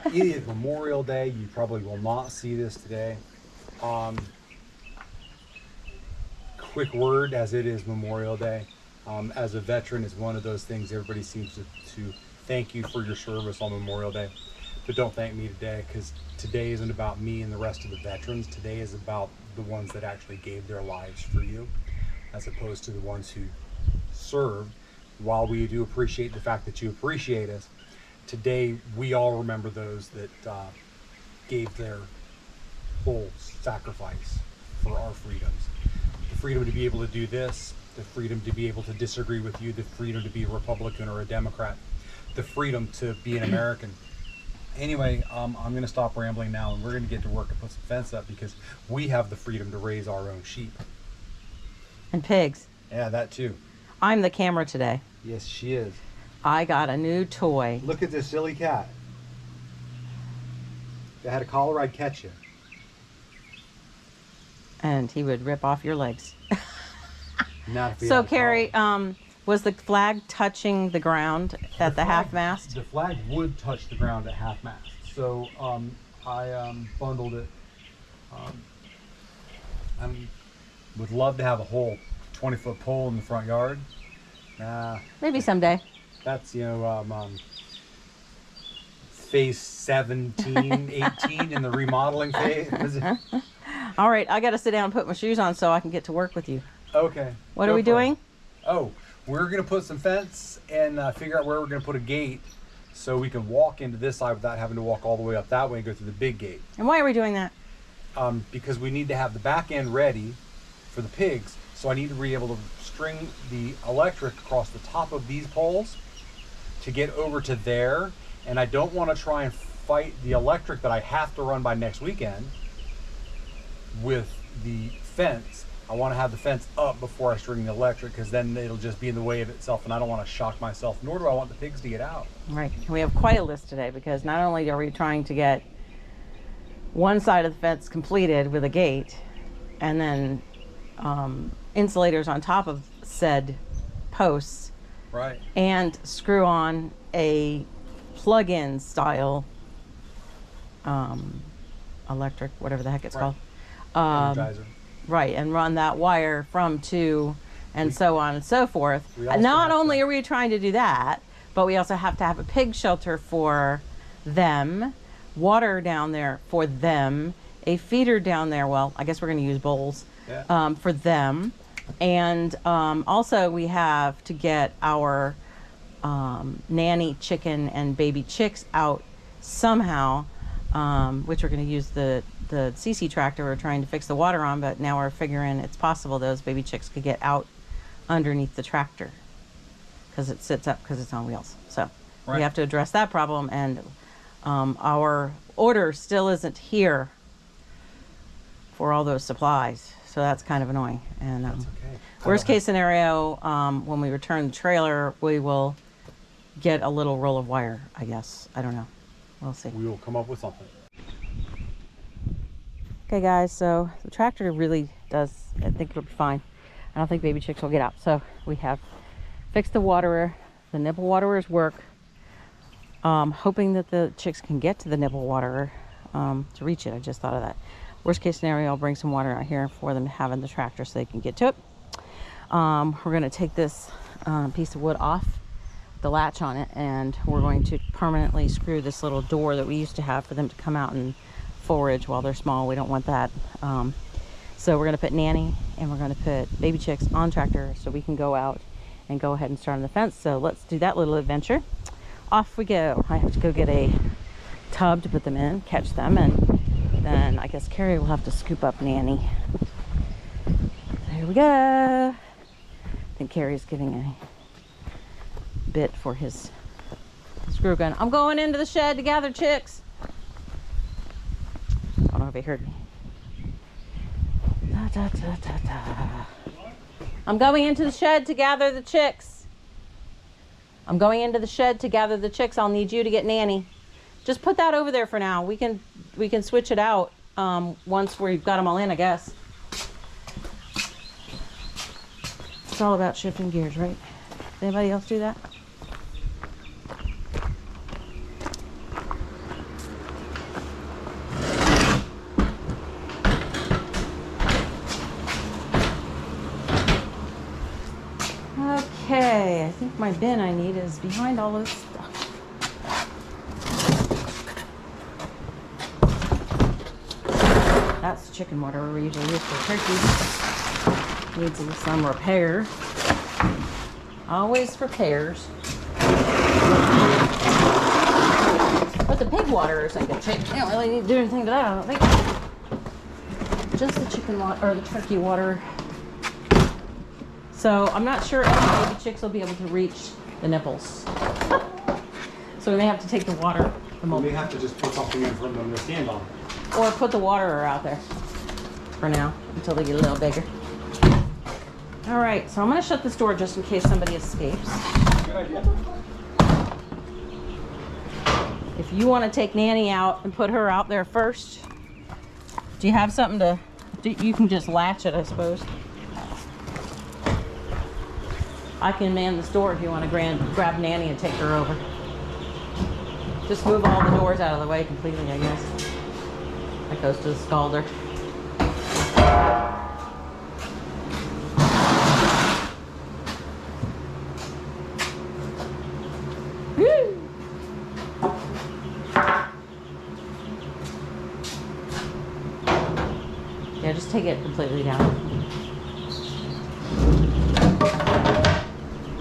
It is Memorial Day. You probably will not see this today. Quick word, as it is Memorial Day. As a veteran, it's one of those things everybody seems to thank you for your service on Memorial Day. But don't thank me today, because today isn't about me and the rest of the veterans. Today is about the ones that actually gave their lives for you, as opposed to the ones who served. While we do appreciate the fact that you appreciate us, today we all remember those that gave their whole sacrifice for our freedoms. The freedom to be able to do this, the freedom to be able to disagree with you, the freedom to be a Republican or a Democrat, the freedom to be an American. Anyway, I'm going to stop rambling now, and we're going to get to work and put some fence up, because we have the freedom to raise our own sheep. And pigs. Yeah, that too. I'm the camera today. Yes, she is. I got a new toy. Look at this silly cat. If I had a collar, I'd catch you. And he would rip off your legs. Not if we So, had a Carrie, collar. was the flag touching the ground at the half mast? The flag would touch the ground at half mast. So I bundled it. I would love to have a whole 20-foot pole in the front yard. Maybe someday. That's, phase 17, 18 in the remodeling phase. All right, I got to sit down and put my shoes on so I can get to work with you. Okay. What are we doing? Oh, we're going to put some fence and figure out where we're going to put a gate so we can walk into this side without having to walk all the way up that way and go through the big gate. And why are we doing that? Because we need to have the back end ready for the pigs. So I need to be able to string the electric across the top of these poles to get over to there. And I don't want to try and fight the electric that I have to run by next weekend with the fence. I want to have the fence up before I string the electric, because then it'll just be in the way of itself, and I don't want to shock myself, nor do I want the pigs to get out. Right. We have quite a list today, because not only are we trying to get one side of the fence completed with a gate, and then insulators on top of said posts, right, and screw on a plug-in style electric, whatever the heck it's called. Energizer. Right, and run that wire from to, and so on and so forth. And not only are we trying to do that, but we also have to have a pig shelter for them, water down there for them, a feeder down there. Well, I guess we're going to use bowls for them. And also we have to get our nanny chicken and baby chicks out somehow, which we're going to use the CC tractor we're trying to fix the water on, but now we're figuring it's possible those baby chicks could get out underneath the tractor because it sits up because it's on wheels. So we have to address that problem, and our order still isn't here for all those supplies. So that's kind of annoying. And that's okay. Worst case scenario, when we return the trailer, we will get a little roll of wire, I guess. I don't know. We'll see. We will come up with something. Okay guys, so the tractor really does, I think it'll be fine. I don't think baby chicks will get out. So we have fixed the waterer. The nipple waterers work. Hoping that the chicks can get to the nipple waterer to reach it. I just thought of that. Worst case scenario, I'll bring some water out here for them to have in the tractor so they can get to it. We're going to take this piece of wood off the latch on it, and we're going to permanently screw this little door that we used to have for them to come out and forage while they're small. We don't want that. So we're going to put nanny and we're going to put baby chicks on tractor so we can go out and go ahead and start on the fence. So let's do that little adventure. Off we go. I have to go get a tub to put them in, catch them, and then I guess Carrie will have to scoop up nanny. So here we go. I think Carrie's getting a bit for his screw gun. I'm going into the shed to gather chicks. I don't know if he heard me. Da, da, da, da, da. I'm going into the shed to gather the chicks. I'm going into the shed to gather the chicks. I'll need you to get nanny. Just put that over there for now. We can switch it out once we've got them all in, I guess. It's all about shifting gears, right? Does anybody else do that? Okay, I think my bin I need is behind all this stuff. That's the chicken water we usually use for turkey. Needs some repair. Always repairs. But the pig water is in good shape. You don't really need to do anything to that, I don't think. Just the chicken water, or the turkey water. So I'm not sure if baby chicks will be able to reach the nipples. So we may have to take the water. We may have to just put something in for them to stand on. Or put the waterer out there for now until they get a little bigger. All right, so I'm gonna shut this door just in case somebody escapes. Good idea. If you want to take Nanny out and put her out there first, do you have something to, you can just latch it, I suppose. I can man this door if you want to grab Nanny and take her over. Just move all the doors out of the way completely, I guess. That goes to the scalder. Woo! Yeah, just take it completely down.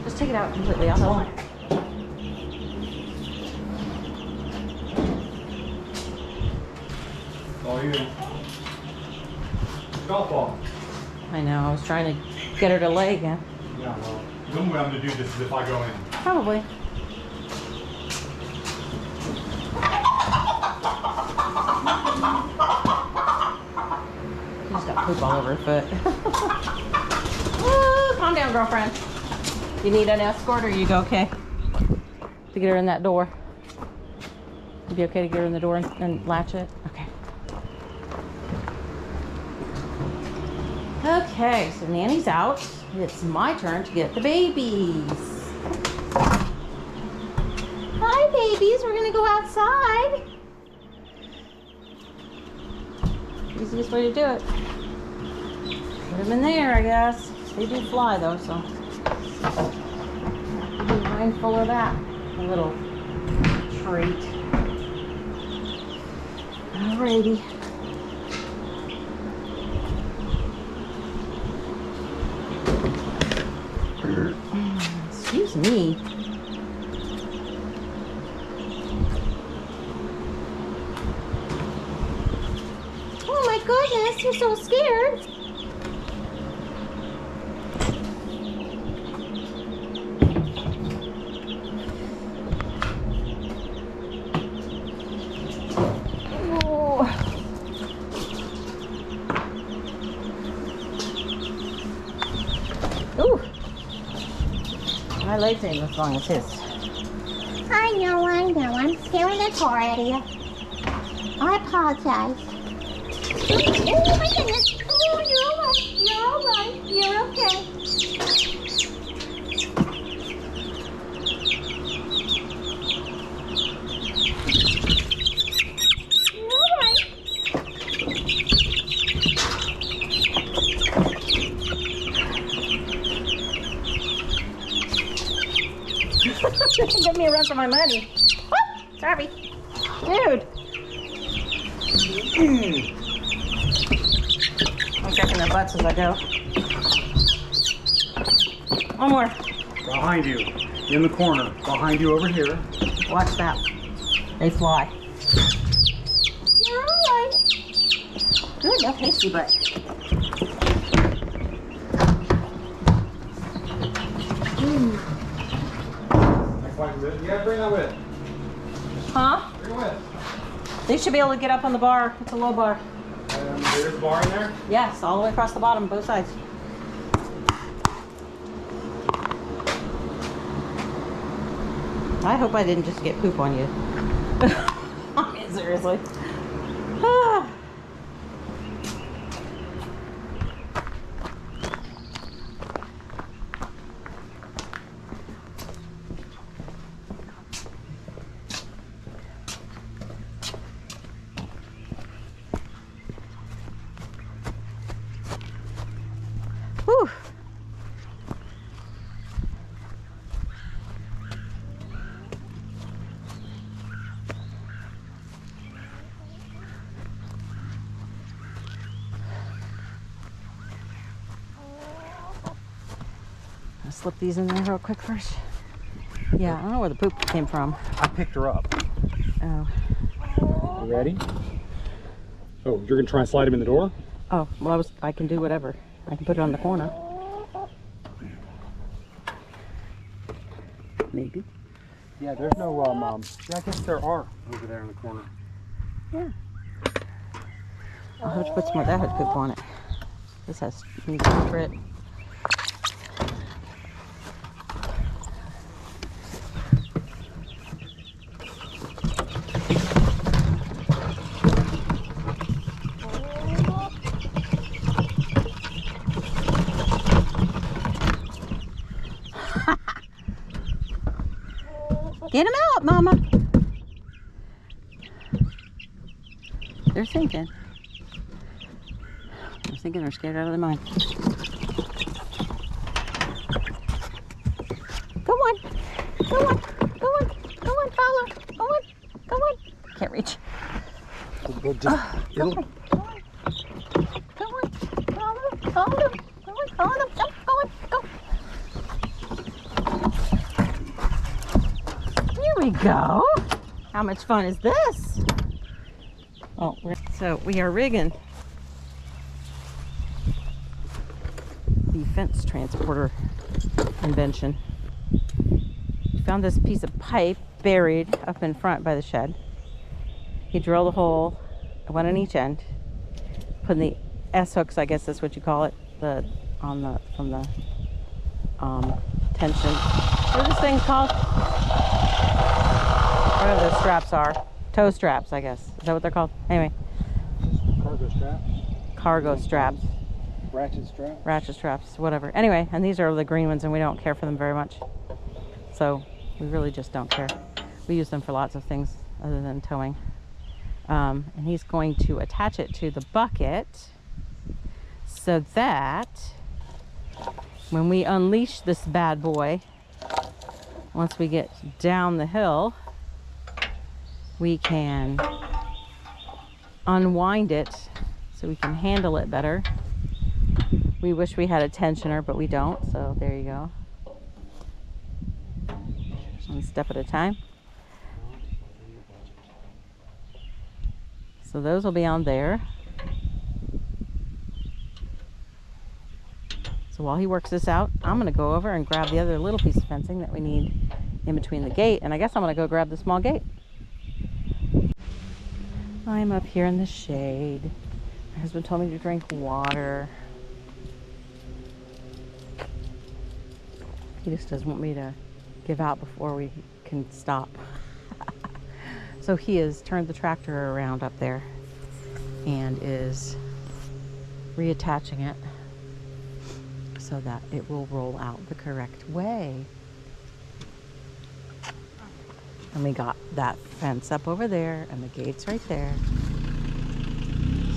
Just take it out completely. I'll tell her. All you. Golf ball. I know, I was trying to get her to lay again. Yeah, well, the only way I'm going to do this is if I go in. Probably. She's got poop all over her foot. Woo, calm down, girlfriend. You need an escort or you go okay? To get her in that door. You be okay to get her in the door and latch it? Okay. Okay, so Nanny's out. It's my turn to get the babies. Hi, babies. We're gonna go outside. Easiest way to do it. Put them in there, I guess. They do fly though, so be mindful of that. A little treat. Alrighty. Excuse me. Oh my goodness, you're so scared. Ooh. My legs ain't as long as his. I know. I'm scaring the tar out of you. I apologize. Oh my goodness. Oh, you're all right. You're okay. You're all right. Give me a run for my money. Whoop, sorry. Dude. I'm checking their butts as I go. One more. Behind you. In the corner. Behind you over here. Watch that. They fly. You're all right. Good, no tasty butt. Yeah, bring that with. Huh? Bring it with. They should be able to get up on the bar. It's a low bar. There's a bar in there? Yes, all the way across the bottom, both sides. I hope I didn't just get poop on you. I mean, seriously. Ah. Whew. slip these in there real quick first. Yeah, I don't know where the poop came from. I picked her up. Oh. You ready? Oh, you're gonna try and slide him in the door? Oh, well, I can do whatever. I can put it on the corner. Maybe. Yeah, there's no, yeah, I guess there are over there in the corner. Yeah. I'll have to put some more of that poop on it. This has needs for it. Get him out, Mama. They're thinking. They're thinking they're scared out of their mind. Go on. Go on. Go on. Go on, follow. Go on. Go on. Can't reach. We'll just, it'll... Go on. Go on. Follow. Follow them. Go on. Follow them. Jump. Go on. Go. Here we go. How much fun is this? Oh, so we are rigging the fence transporter invention. We found this piece of pipe buried up in front by the shed. He drilled a hole, one on each end, putting the S hooks, I guess that's what you call it, from the tension. What are those things called? Whatever those straps are. Toe straps, I guess. Is that what they're called? Anyway. Cargo straps? Cargo straps. Ratchet straps? Ratchet straps, whatever. Anyway, and these are the green ones and we don't care for them very much. So we really just don't care. We use them for lots of things other than towing. And he's going to attach it to the bucket so that when we unleash this bad boy, once we get down the hill, we can unwind it so we can handle it better. We wish we had a tensioner, but we don't, so there you go. One step at a time. So those will be on there. So while he works this out, I'm gonna go over and grab the other little piece of fencing that we need in between the gate, and I guess I'm gonna go grab the small gate. I'm up here in the shade. My husband told me to drink water. He just doesn't want me to give out before we can stop. So he has turned the tractor around up there and is reattaching it so that it will roll out the correct way. And we got that fence up over there and the gate's right there.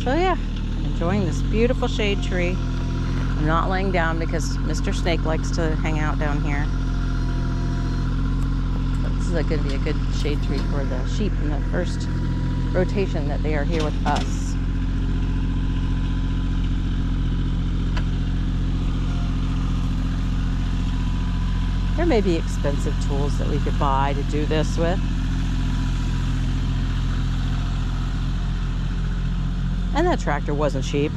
So yeah, I'm enjoying this beautiful shade tree. I'm not laying down because Mr. Snake likes to hang out down here. But this is going to be a good shade tree for the sheep in the first rotation that they are here with us. There may be expensive tools that we could buy to do this with. And that tractor wasn't cheap.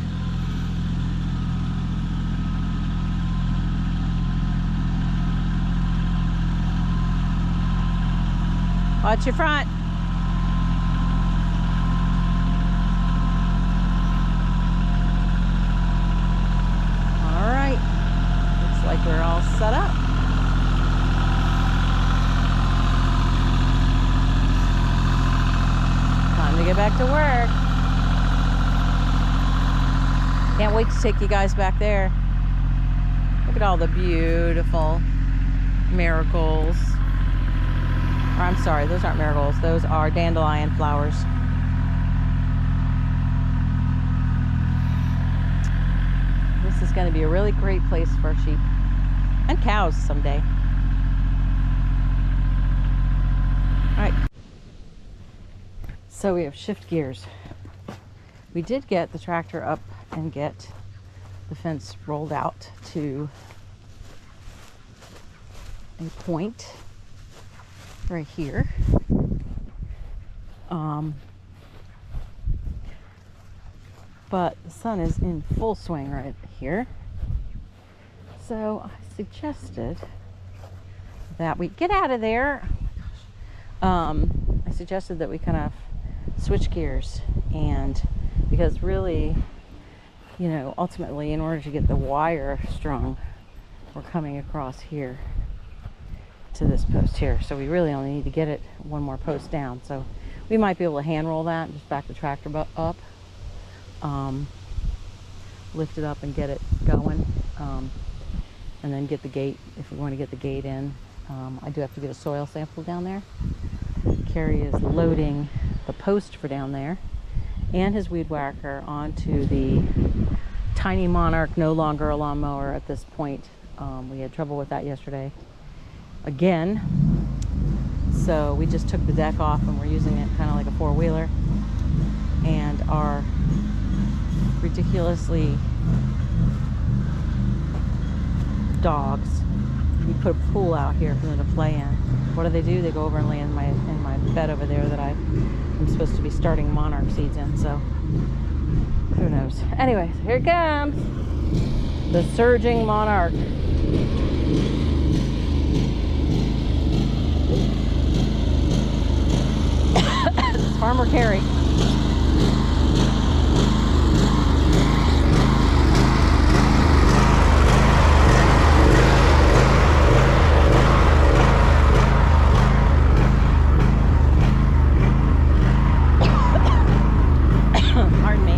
Watch your front. All right. Looks like we're all set up. Time to get back to work. Can't wait to take you guys back there. Look at all the beautiful marigolds. Or I'm sorry, those aren't marigolds. Those are dandelion flowers. This is going to be a really great place for sheep and cows someday. All right. So we have shift gears. We did get the tractor up and get the fence rolled out to a point right here. But the sun is in full swing right here. So I suggested that we get out of there. I suggested that we kind of switch gears, and because really, you know, ultimately in order to get the wire strung, we're coming across here to this post here. So we really only need to get it one more post down. So we might be able to hand roll that and just back the tractor up, lift it up and get it going, and then get the gate if we want to get the gate in. I do have to get a soil sample down there. Kerry is loading the post for down there and his weed whacker onto the tiny Monarch, no longer a lawnmower at this point. We had trouble with that yesterday again, so we just took the deck off and we're using it kind of like a four-wheeler. And our ridiculously dogs, we put a pool out here for them to play in. What do? They go over and lay in my bed over there that I'm supposed to be starting Monarch seeds in, so who knows. Anyway, so here it comes, the surging Monarch. It's Farmer Kerry. Pardon me.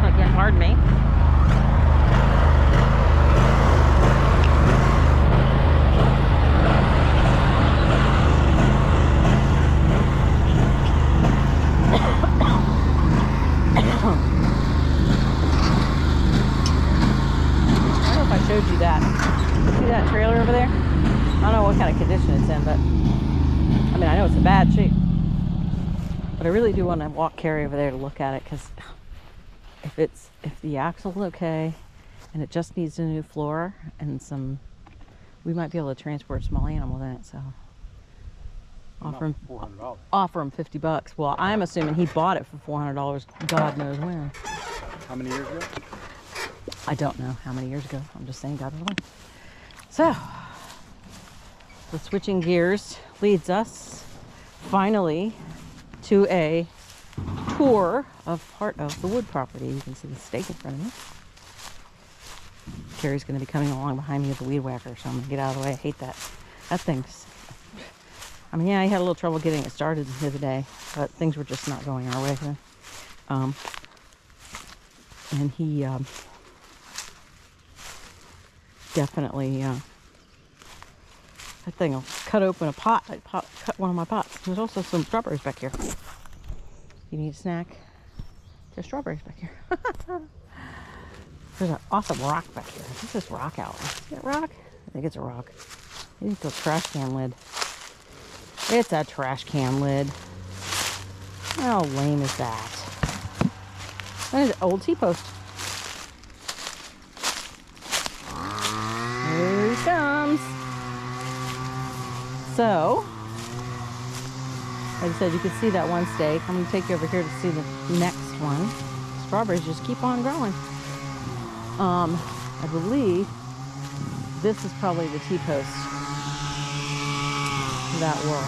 Again, pardon me. I don't know if I showed you that. See that trailer over there? I don't know what kind of condition it's in, but I mean, I know it's in bad shape. But I really do want to walk Kerry over there to look at it, because if the axle's okay and it just needs a new floor and some, we might be able to transport a small animal in it. So offer him $400. offer him $50. Well, I'm assuming he bought it for $400. God knows when. How many years ago? I don't know how many years ago. I'm just saying God knows when. So the switching gears leads us finally to a tour of part of the wood property. You can see the stake in front of me. Kerry's going to be coming along behind me with the weed whacker, so I'm going to get out of the way. I hate that. That thing's, I mean, yeah, I had a little trouble getting it started the other day, but things were just not going our way. And he definitely, that thing will cut open a pot. Cut one of my pots. There's also some strawberries back here. You need a snack? There's strawberries back here. There's an awesome rock back here. What's this rock out? Is that rock? I think it's a rock. I think it's a trash can lid. It's a trash can lid. How lame is that? That is an old T-post. Here he comes. So, like I said, you can see that one stake. I'm going to take you over here to see the next one. Strawberries just keep on growing. I believe this is probably the T-post that will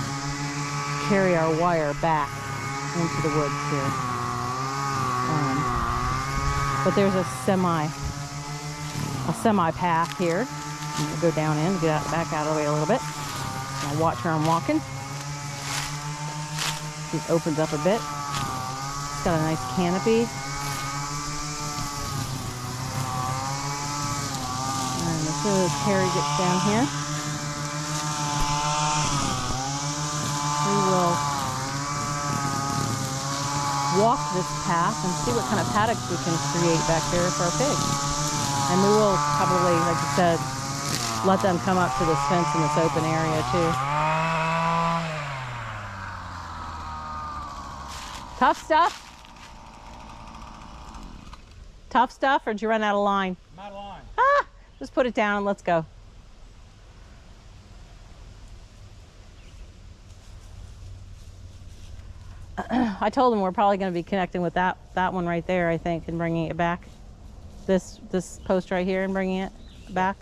carry our wire back into the woods here. But there's a semi path here. I'm going to go down in, get out, back out of the way a little bit. I'll watch where I'm walking. It opens up a bit. It's got a nice canopy. And as soon as Kerry gets down here, we will walk this path and see what kind of paddocks we can create back there for our pigs. And we will probably, like I said, let them come up to this fence in this open area too. Tough stuff. Tough stuff, or did you run out of line? I'm out of line. Ah, just put it down and let's go. I told him we're probably going to be connecting with that one right there, I think, and bringing it back. This post right here and bringing it back.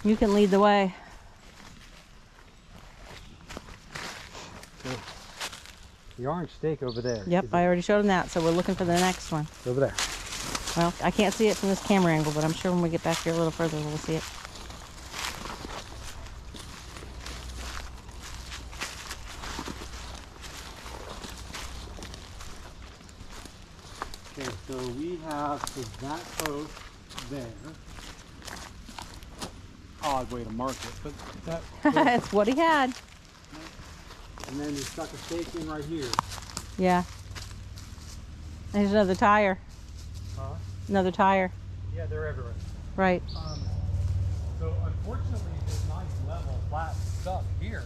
You can lead the way. The orange stake over there. Yep, I already showed him that, so we're looking for the next one. Over there. Well, I can't see it from this camera angle, but I'm sure when we get back here a little further, we'll see it. Okay, so we have that post there. Odd way to mark it, but that. That's what he had. And then you stuck a stake in right here. Yeah. There's another tire. Huh? Another tire. Yeah, they're everywhere. Right. So unfortunately, there's nice level flat stuff here.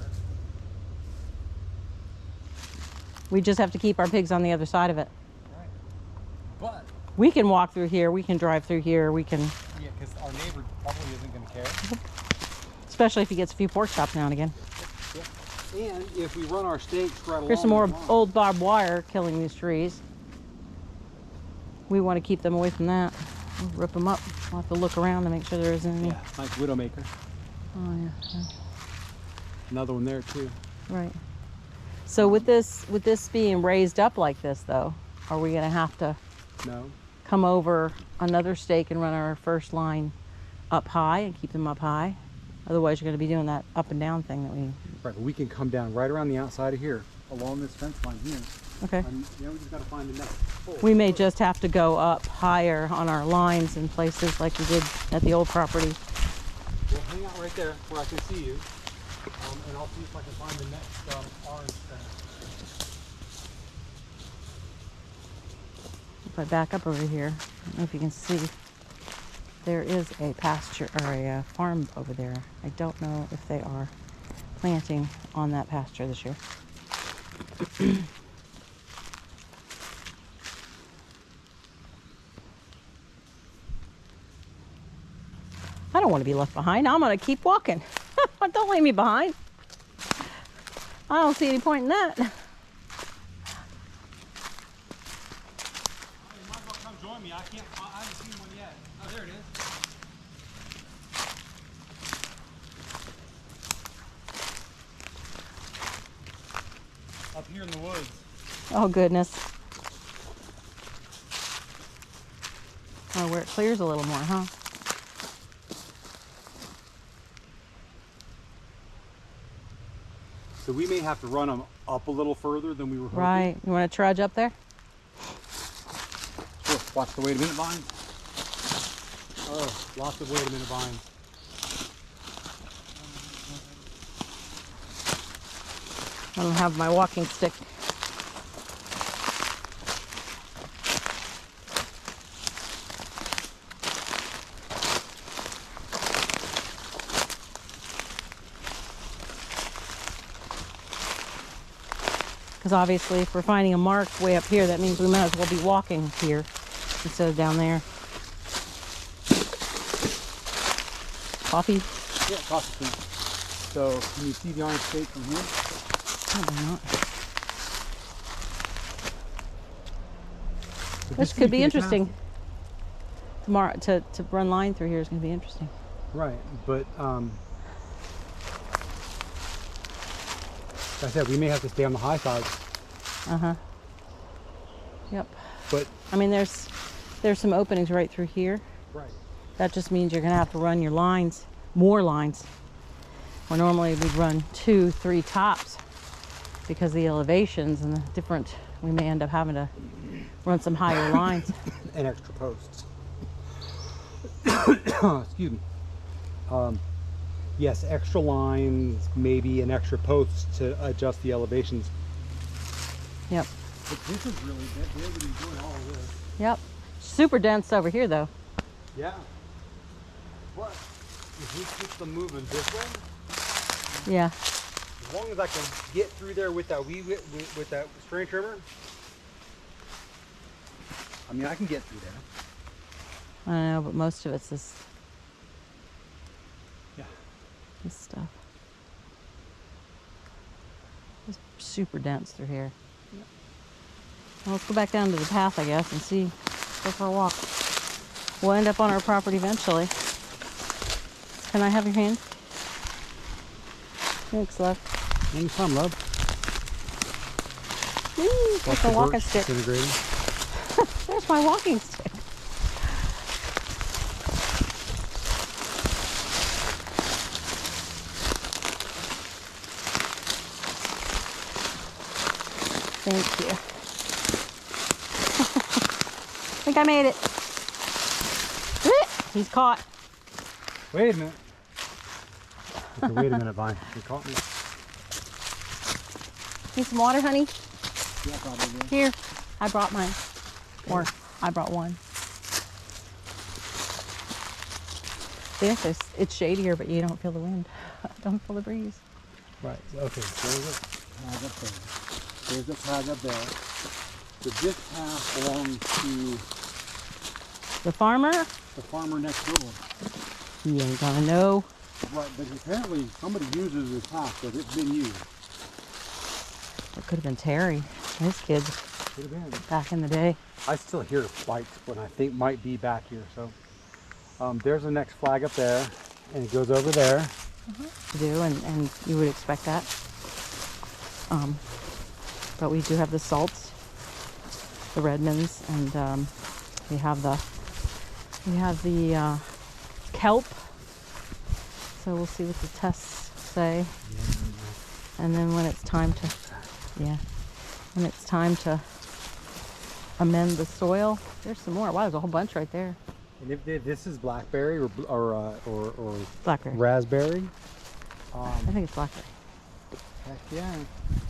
We just have to keep our pigs on the other side of it. Right. But We can walk through here. We can drive through here. We can, yeah, because our neighbor probably isn't going to care. especially if he gets a few pork chops now and again. And if we run our stakes right along. Here's some more the line- old barbed wire killing these trees. We want to keep them away from that. We'll rip them up. We'll have to look around to make sure there isn't any. Yeah, nice widowmaker. Oh yeah. Another one there too. Right. So with this being raised up like this though, are we gonna have to No. come over another stake and run our first line up high and keep them up high? Otherwise you're gonna be doing that up and down thing that we, Right, but we can come down right around the outside of here, along this fence line here. okay. And we just got to find the next hole. We may just have to go up higher on our lines in places like we did at the old property. We'll hang out right there where I can see you, and I'll see if I can find the next orange fence. If I back up over here, I don't know if you can see, there is a pasture or a farm over there. I don't know if they are planting on that pasture this year. I don't want to be left behind. I'm going to keep walking. Don't leave me behind. I don't see any point in that. You might as well come join me. I haven't seen one yet. Oh, there it is. Up here in the woods. Oh, goodness. Oh, where it clears a little more, huh? So we may have to run them up a little further than we were hoping. Right. You want to trudge up there? Sure. Watch the wait a minute vines. Oh, lots of wait a minute vines. I don't have my walking stick. Because obviously if we're finding a mark way up here, that means we might as well be walking here instead of down there. Coffee? Yeah, coffee please. So can you see the orange steak from here? Probably not. So This just could be keep it interesting. Tomorrow, to run line through here is going to be interesting. Right, but like I said, we may have to stay on the high side. Uh-huh. Yep. But I mean, there's some openings right through here. right, That just means you're going to have to run your lines, more lines. Where normally we'd run 2, 3 tops because of the elevations and the different, we may end up having to run some higher lines. and extra posts. Excuse me. Yes, extra lines, maybe an extra post to adjust the elevations. Yep. But this is really good. We're going to be doing all of this. Yep. Super dense over here though. Yeah. But if we keep them moving this way, Yeah. as long as I can get through there with that with that string trimmer, I mean, I can get through there. I don't know, but most of it's this Yeah. stuff. It's super dense through here. Well, let's go back down to the path, I guess, and see. Go for a walk. We'll end up on our property eventually. Can I have your hand? Thanks, love. Anytime, love. Woo, that's a walking stick. Disintegrating. There's my walking stick. Thank you. I think I made it. He's caught. Wait a minute. Okay, wait a minute, Vine. You caught me. Need some water, honey? Yeah, probably. Here. I brought mine. Or I brought one. See, it's shadier, but you don't feel the wind. Don't feel the breeze. Right. Okay. There's a tag up there. There's a tag up there. So this path belongs to The farmer? the farmer next door. He ain't gonna know. Right, but apparently somebody uses this path, so it's been used. It could have been Terry, his kids, Could have been. back in the day. I still hear flights, but I think might be back here. So there's the next flag up there, and it goes over there. To do, and you would expect that. But we do have the salts, the Redmonds, and we have the kelp. So we'll see what the tests say. And then when it's time to amend the soil, there's some more. Wow, there's a whole bunch right there. And if this is blackberry or Blackberry. raspberry, I think it's blackberry. heck yeah,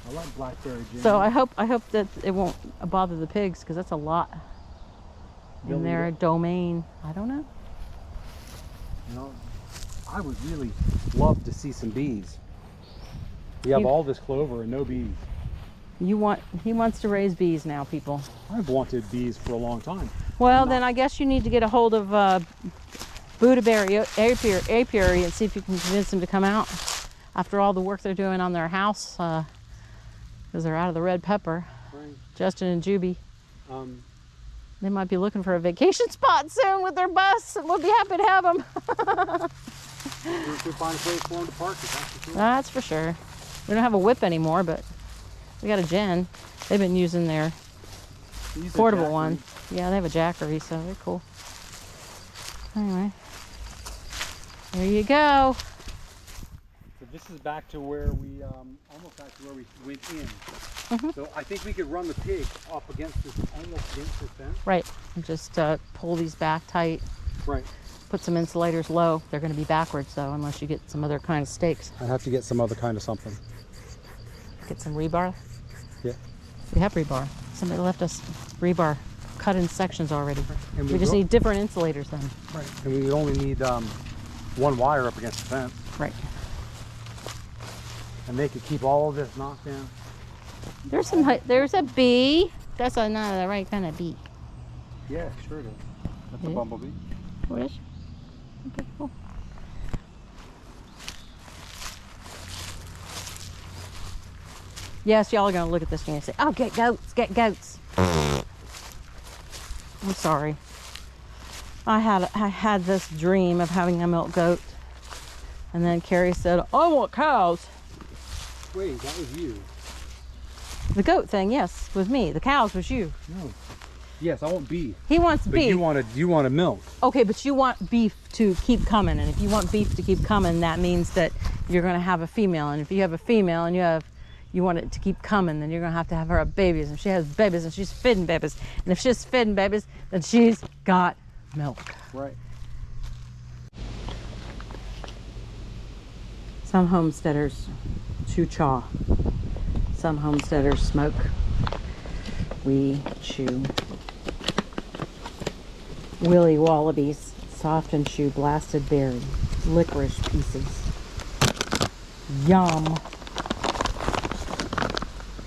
I like blackberry jam. So I hope that it won't bother the pigs, because that's a lot in Building their it. domain. I don't know. You know, I would really love to see some bees. We have You- all this clover and no bees. He wants to raise bees now, people. I've wanted bees for a long time. Well, then I guess you need to get a hold of Budaberry Apiary and see if you can convince them to come out after all the work they're doing on their house, because they're out of the red pepper. Right. Justin and Juby, Um, they might be looking for a vacation spot soon with their bus. We'll be happy to have them. we should find a place for them to park it, that's for sure. That's for sure. We don't have a whip anymore, but we got a Jen. They've been using their These are portable Jackery. one. Yeah, they have a Jackery, so they're cool. Anyway, there you go. So this is back to where we, almost back to where we went in. Mhm. So I think we could run the pig up against this, almost against this fence. Right, and just pull these back tight. Right. Put some insulators low. They're going to be backwards though, unless you get some other kind of stakes. I have to get some other kind of something. Get some rebar. Yeah. We have rebar. Somebody left us rebar cut in sections already. And We just need different insulators then. Right. And we only need one wire up against the fence, Right. and they could keep all of this knocked down. There's a bee. That's not the right kind of bee. Yeah, sure it is. That's a Yeah. bumblebee. What is? Okay, cool. Yes, y'all are gonna look at this and say, "Oh, get goats, get goats." I'm sorry. I had this dream of having a milk goat, and then Carrie said, "I want cows." Wait, that was you. The goat thing, yes, was me. The cows was you. No. Yes, I want beef. He wants But beef. you wanted milk. Okay, but you want beef to keep coming, and if you want beef to keep coming, that means that you're going to have a female, and if you have a female and you want it to keep coming, then you're going to have her have babies, and she has babies, and she's feeding babies, and if she's feeding babies, then she's got milk. Right. Some homesteaders chew chaw. Some homesteaders smoke. We chew willy wallabies, soft and chew blasted berry, licorice pieces. Yum.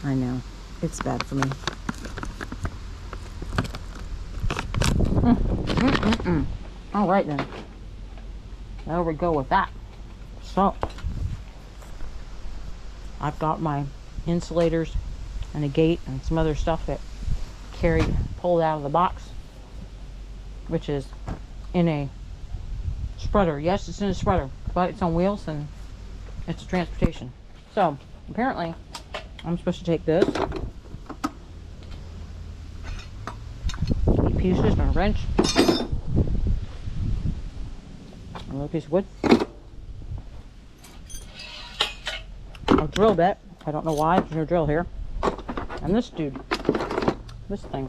I know, it's bad for me. All right then. There we go with that. So I've got my insulators and a gate and some other stuff that Carrie pulled out of the box, which is in a spreader. Yes, it's in a spreader, but it's on wheels and it's a transportation. So apparently I'm supposed to take this, 8 pieces and a wrench, a little piece of wood, a drill bit. I don't know why there's no drill here. And this dude, this thing.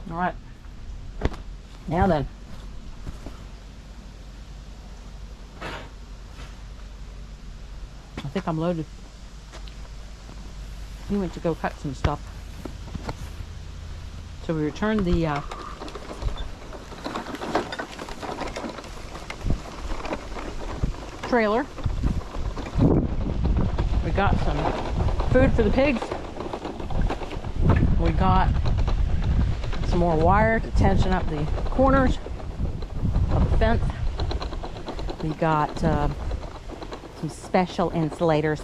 All right. Now then. I think I'm loaded. He went to go cut some stuff. So we returned the trailer. We got some food for the pigs. We got some more wire to tension up the corners of the fence. We got some special insulators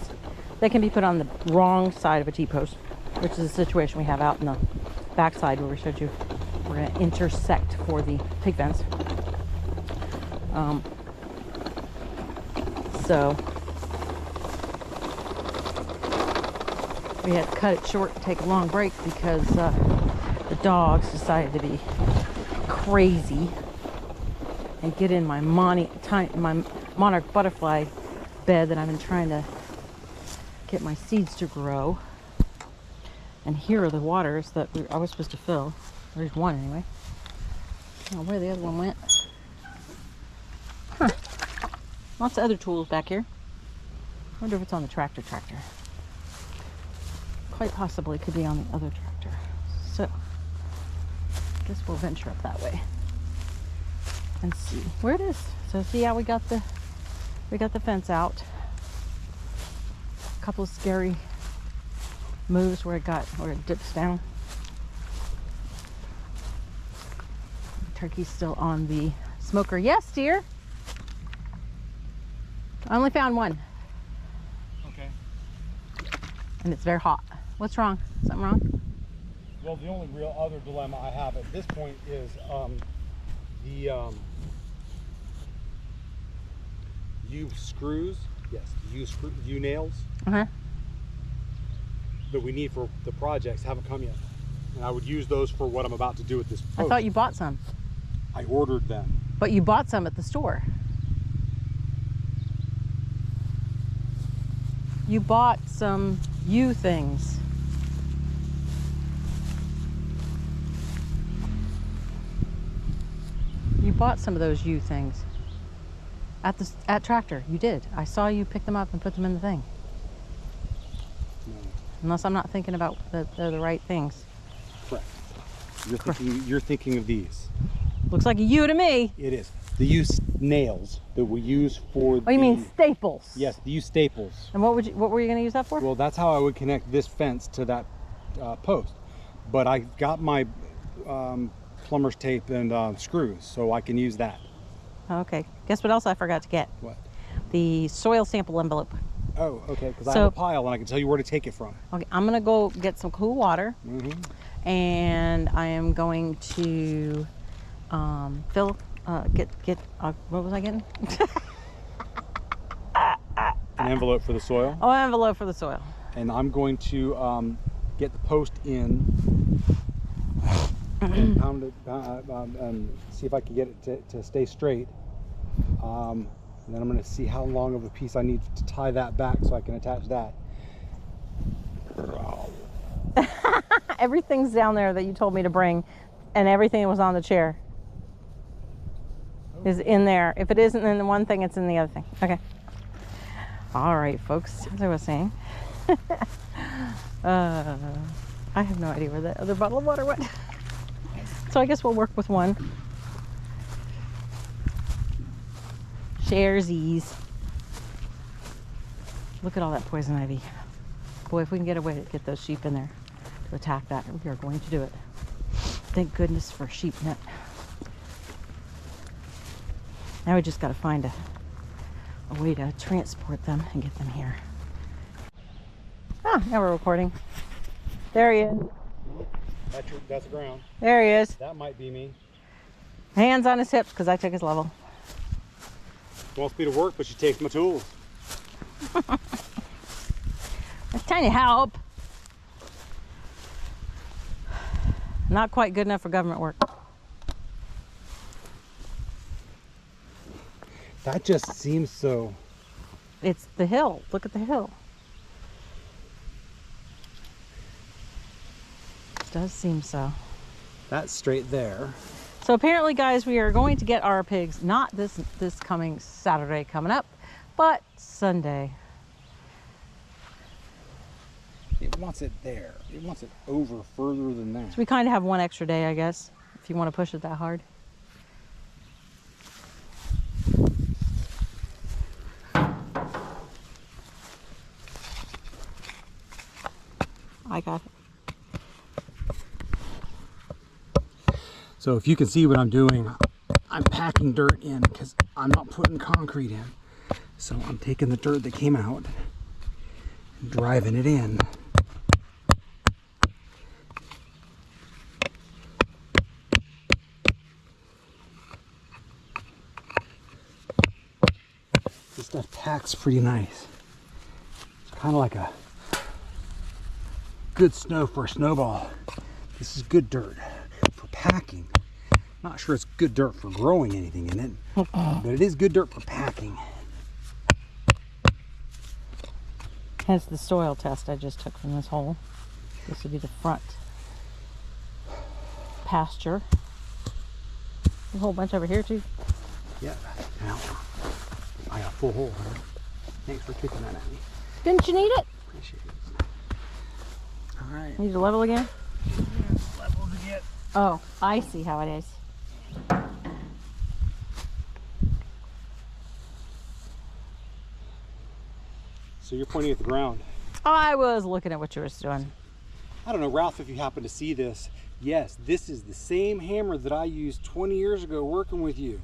that can be put on the wrong side of a T-post, which is a situation we have out in the backside where we showed you. We're going to intersect for the pig fence. So we had to cut it short and take a long break because the dogs decided to be crazy and get in my monarch butterfly bed that I've been trying to get my seeds to grow. And here are the waters that I was supposed to fill. There's one anyway. I don't know where the other one went. Huh. Lots of other tools back here. I wonder if it's on the tractor. Quite possibly could be on the other tractor. So I guess we'll venture up that way and see where it is. So see how we got the fence out. A couple of scary moves where it dips down. The turkey's still on the smoker. Yes, dear. I only found one. Okay. And it's very hot. What's wrong? Something wrong? Well, the only real other dilemma I have at this point is the U-screws. Yes, U-nails Uh-huh. that we need for the projects haven't come yet. And I would use those for what I'm about to do with this post. I thought you bought some. I ordered them. But you bought some at the store. You bought some U things. You bought some of those U things at Tractor. You did. I saw you pick them up and put them in the thing. No. Unless I'm not thinking about they're the right things. Correct. You're thinking of these. Looks like a U to me. It is. The U-nails that we use for Oh, you mean staples? Yes, the U-staples. And what were you going to use that for? Well, that's how I would connect this fence to that post. But I got my plumber's tape and screws, so I can use that. Okay. Guess what else I forgot to get? What? The soil sample envelope. Oh, okay, because I So- have a pile and I can tell you where to take it from. Okay, I'm gonna go get some cool water, Mm-hmm. and I am going to fill. What was I getting? An envelope for the soil. Oh, an envelope for the soil. And I'm going to get the post in and pound it, and see if I can get it to stay straight. And then I'm going to see how long of a piece I need to tie that back so I can attach that. Everything's down there that you told me to bring, and everything that was on the chair is in there. If it isn't in the one thing, it's in the other thing. Okay. All right, folks. As I was saying, I have no idea where that other bottle of water went. So I guess we'll work with one. Sharesies. Look at all that poison ivy. Boy, if we can get a way to get those sheep in there to attack that, we are going to do it. Thank goodness for sheep net. Now we just got to find a way to transport them and get them here. Ah, now we're recording. There he is. That's the ground. There he is. That might be me. Hands on his hips because I took his level. Wants me to work, but she takes my tools. That's trying to help. Not quite good enough for government work. That just seems so. It's the hill. Look at the hill. It does seem so. That's straight there. So apparently, guys, we are going to get our pigs not this coming Saturday coming up, but Sunday. It wants it there. It wants it over further than that. So we kind of have one extra day, I guess, if you want to push it that hard. I got it. So if you can see what I'm doing, I'm packing dirt in because I'm not putting concrete in. So I'm taking the dirt that came out and driving it in. This stuff packs pretty nice. It's kind of like a good snow for a snowball. This is good dirt for packing. Not sure it's good dirt for growing anything in it, but it is good dirt for packing. Hence the soil test I just took from this hole. This would be the front pasture. A whole bunch over here too. Yeah. Now, I got a full hole here. Thanks for kicking that at me. Didn't you need it? Appreciate it. All right. Need to level again? Level to get. Oh, I see how it is. So you're pointing at the ground. I was looking at what you were doing. I don't know, Ralph, if you happen to see this. Yes, this is the same hammer that I used 20 years ago working with you.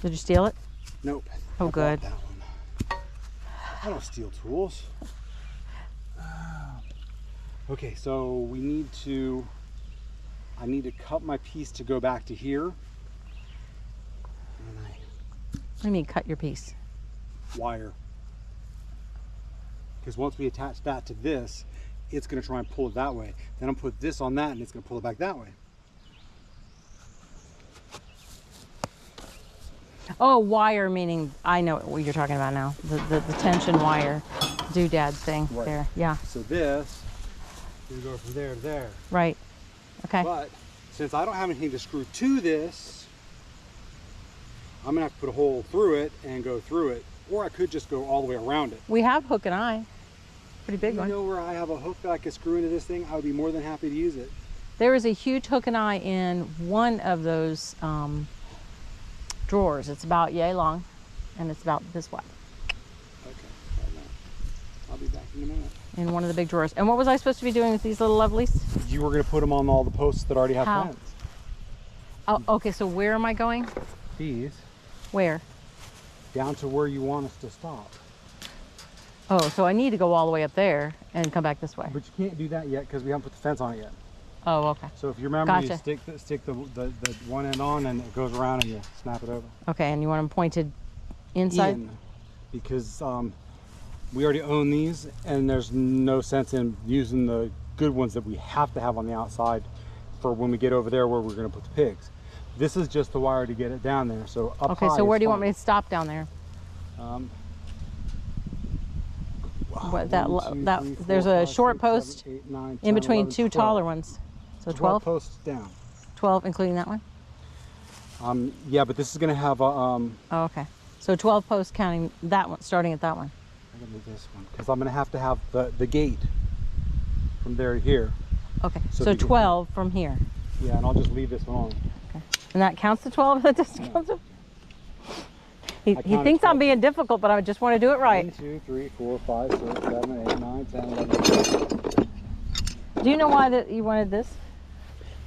Did you steal it? Nope. Oh, I bought good. that one. I don't steal tools. Okay, so I need to cut my piece to go back to here. And What do you mean cut your piece? wire. Because once we attach that to this, it's going to try and pull it that way. Then I'll put this on that and it's going to pull it back that way. Oh, wire meaning, I know what you're talking about now. The tension wire doodad thing Right. there. Yeah, So this is going to go from there to there. right. Okay. But since I don't have anything to screw to this, I'm going to have to put a hole through it and go through it. Or I could just go all the way around it. We have hook and eye. Pretty big You one. know where I have a hook that I could screw into this thing? I would be more than happy to use it. There is a huge hook and eye in one of those drawers. It's about yay long and it's about this wide Okay, I'll be back in a minute. in one of the big drawers. And what was I supposed to be doing with these little lovelies? You were going to put them on all the posts that already have How? fence. Oh, okay, so where am I going? These Where? down to where you want us to stop. Oh, so I need to go all the way up there and come back this way. But you can't do that yet because we haven't put the fence on it yet. Oh, okay. So if you remember, you Gotcha. stick the one end on and it goes around and you snap it over. Okay, and you want them pointed inside? In, because we already own these and there's no sense in using the good ones that we have to have on the outside for when we get over there where we're going to put the pigs. This is just the wire to get it down there. So up Okay, high so where is do you want fine. me to stop down there? What, that, One, two, that three, four, there's a 5, short 6, post 7, 8, 9, in 10, between 11, two 12. taller ones. So 12? posts down. 12 including that one? Yeah, but this is going to have a Oh, okay. So 12 posts counting that one, starting at that one. I'm gonna do this one because I'm gonna have to have the gate from there to here. Okay, So so we can- 12 from here. Yeah, and I'll just leave this one on. And that counts to 12? That doesn't count to... He counted thinks 12. I'm being difficult, but I just want to do it right. 1, 2, 3, 4, 5, 6, 7, 8, 9, 10, 11. Do you know why that you wanted this?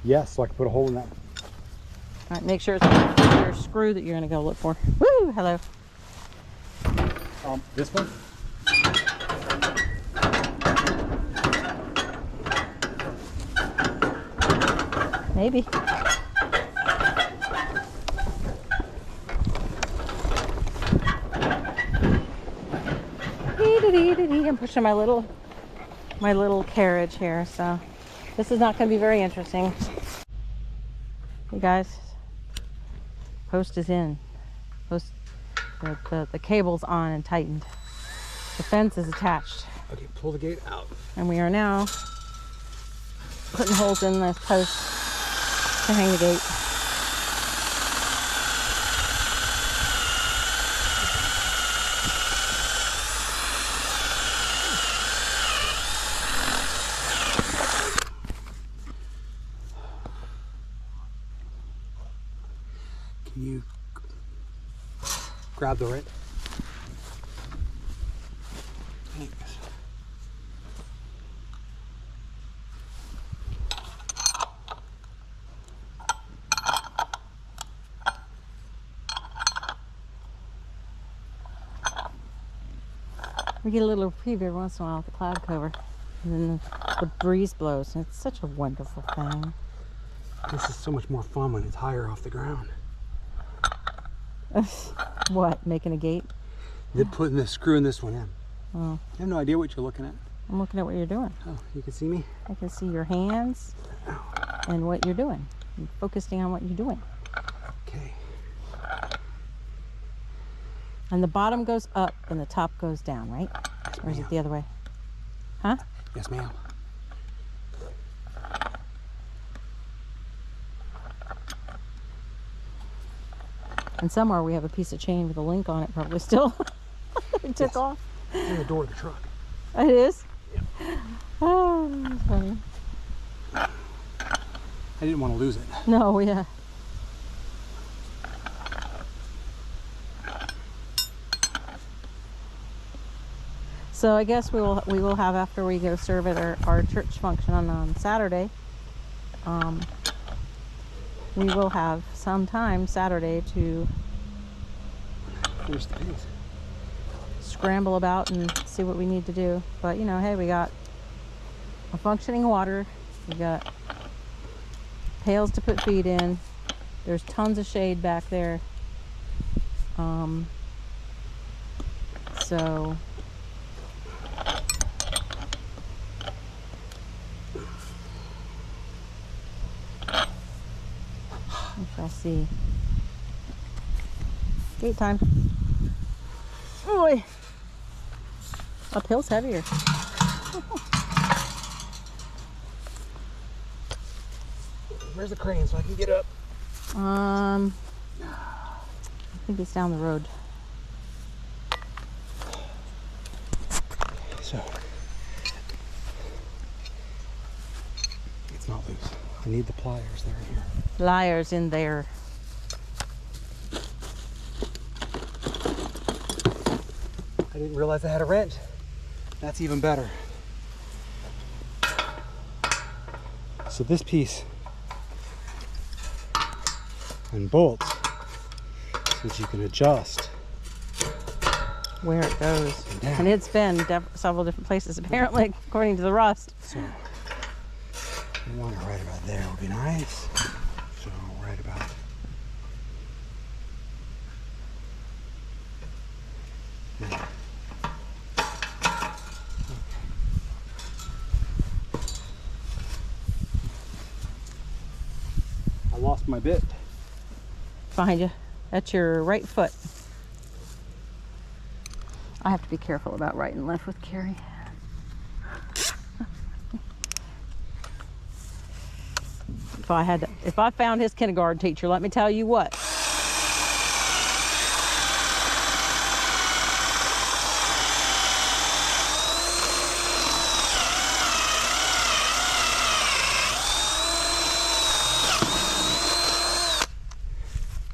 Yes, so I can put a hole in that. All right, make sure it's on your screw that you're gonna go look for. Woo! Hello. This one? Maybe. I'm pushing my little carriage here, so this is not going to be very interesting. Hey guys, post is in. Post, the cable's on and tightened. The fence is attached. Okay, pull the gate out. And we are now putting holes in this post to hang the gate. Can you grab the right? Thanks. We get a little reprieve every once in a while with the cloud cover. And then the breeze blows, and it's such a wonderful thing. This is so much more fun when it's higher off the ground. What, making a gate? They're putting the screw in this one in. Oh, I have no idea what you're looking at. I'm looking at what you're doing. Oh, you can see me? I can see your hands and what you're doing. You're focusing on what you're doing. Okay. And the bottom goes up and the top goes down, right? Yes, Or is it ma'am. the other way? Huh? Yes, ma'am. And somewhere we have a piece of chain with a link on it, probably still. It took Yes. off. In the door of the truck. It is? Oh, that's funny. I didn't want to lose it. No, yeah. So I guess we will have, after we go serve at our church function on Saturday, we will have some time Saturday to Finish the piece. scramble about and see what we need to do. But you know, hey, we got a functioning water, we got pails to put feed in, there's tons of shade back there. So we shall see. Gate time. Boy, uphill's heavier. Where's the crane so I can get up? I think it's down the road. So, it's not loose. I need the pliers. They're in here. Liars in there. I didn't realize I had a wrench. That's even better. So this piece and bolts so that you can adjust. Where it goes. down. And it's been several different places apparently, according to the rust. So we want it right about there would be nice. So right about there. I lost my bit. Behind you. That's your right foot. I have to be careful about right and left with Carrie. If I found his kindergarten teacher, let me tell you what.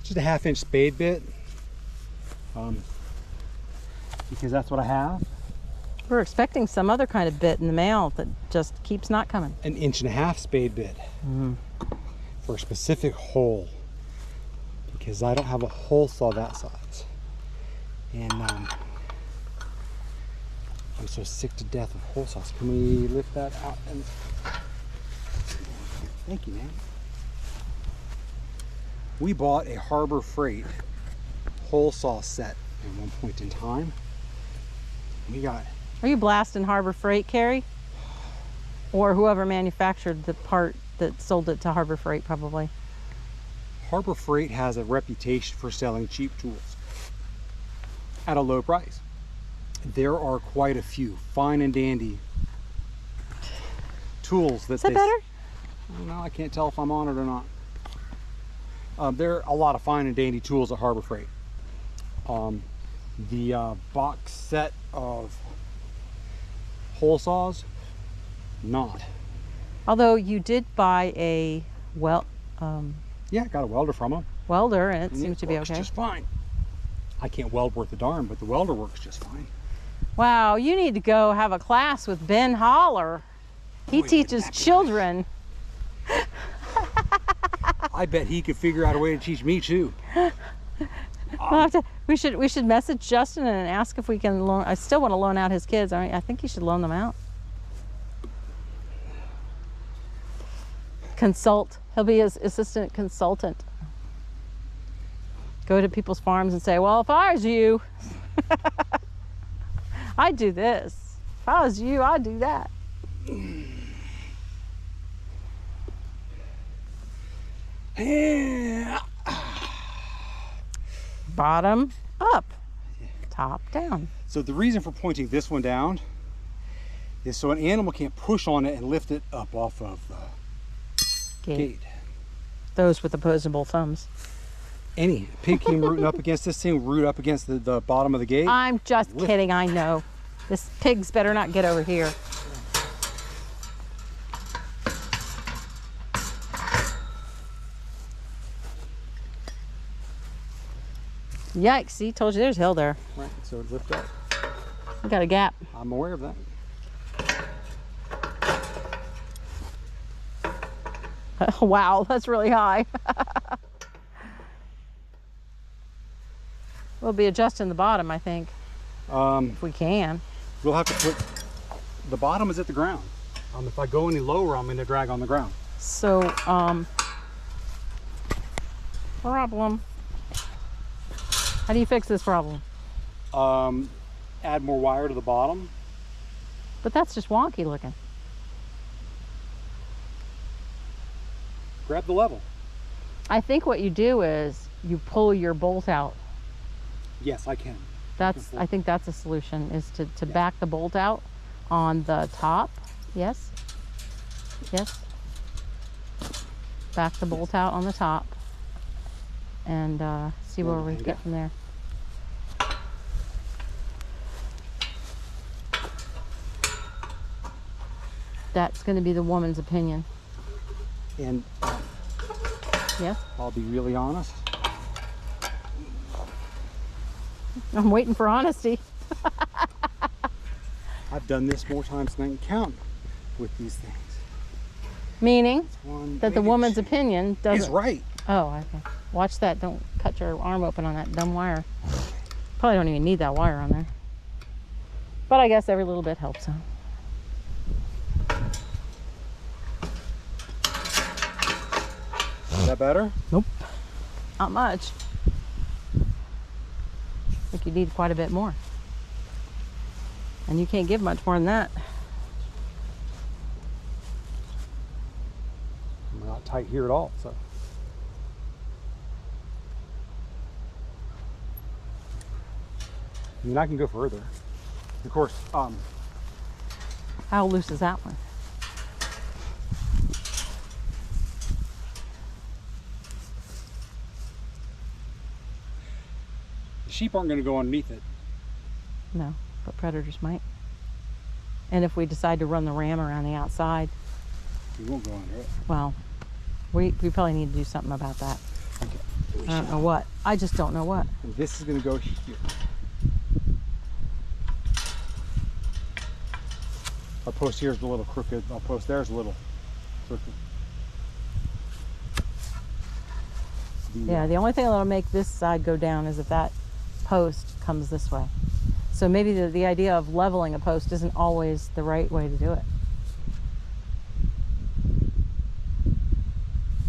Just a 1/2 inch spade bit. Because that's what I have. We're expecting some other kind of bit in the mail that just keeps not coming. An 1.5 inch spade bit for a specific hole. because I don't have a hole saw that size. And I'm so sick to death of hole saws. Can we lift that out? And thank you, man. We bought a Harbor Freight hole saw set at one point in time. We got. Are you blasting Harbor Freight, Carrie? Or whoever manufactured the part that sold it to Harbor Freight, probably. Harbor Freight has a reputation for selling cheap tools at a low price. There are quite a few fine and dandy tools that Is that better? I don't know, I can't tell if I'm on it or not. There are a lot of fine and dandy tools at Harbor Freight. The box set of hole saws, not. Although you did buy a Yeah, I got a welder from them. welder, and it And seems to be works okay. just fine. I can't weld worth a darn, but the welder works just fine. Wow, you need to go have a class with Ben Holler. He Boy, teaches would that be children. I bet he could figure out a way to teach me too. We should message Justin and ask if we can loan. I still want to loan out his kids. I think he should loan them out. Consult. He'll be his assistant consultant. Go to people's farms and say, well, if I was you, I'd do this. If I was you, I'd do that. Yeah. Bottom up, top down. So the reason for pointing this one down is so an animal can't push on it and lift it up off of the gate. Those with opposable thumbs. Any pig came rooting up against this thing, root up against the bottom of the gate. I'm just kidding, I know. This pig's better not get over here. Yikes, see, told you there's hill there. Right, so it lift up. We got a gap. I'm aware of that. Wow, that's really high. We'll be adjusting the bottom, I think, if we can. We'll have to put, the bottom is at the ground. If I go any lower, I'm gonna drag on the ground. So, problem. How do you fix this problem? Add more wire to the bottom. But that's just wonky looking. Grab the level. I think what you do is you pull your bolt out. Yes, I can. I think that's a solution, is to back the bolt out on the top. Yes? Yes? Back the bolt out on the top and see where we get from there. That's going to be the woman's opinion. And Yes? I'll be really honest. I'm waiting for honesty. I've done this more times than I can count with these things. Meaning One, that the maybe woman's two. opinion doesn't... Is right. Oh, okay. Watch that. Don't cut your arm open on that dumb wire. Probably don't even need that wire on there. But I guess every little bit helps. Huh? Is that better? Nope. Not much. I think you need quite a bit more. And you can't give much more than that. We're not tight here at all, so. I mean, I can go further. Of course, How loose is that one? the sheep aren't going to go underneath it. No, but predators might. And if we decide to run the ram around the outside, We won't go under it. well, we probably need to do something about that. Okay. I don't know what. I just don't know what. And this is going to go here. Our post here is a little crooked. Our post there is a little crooked. Yeah, the only thing that'll make this side go down is if that post comes this way. So maybe the idea of leveling a post isn't always the right way to do it.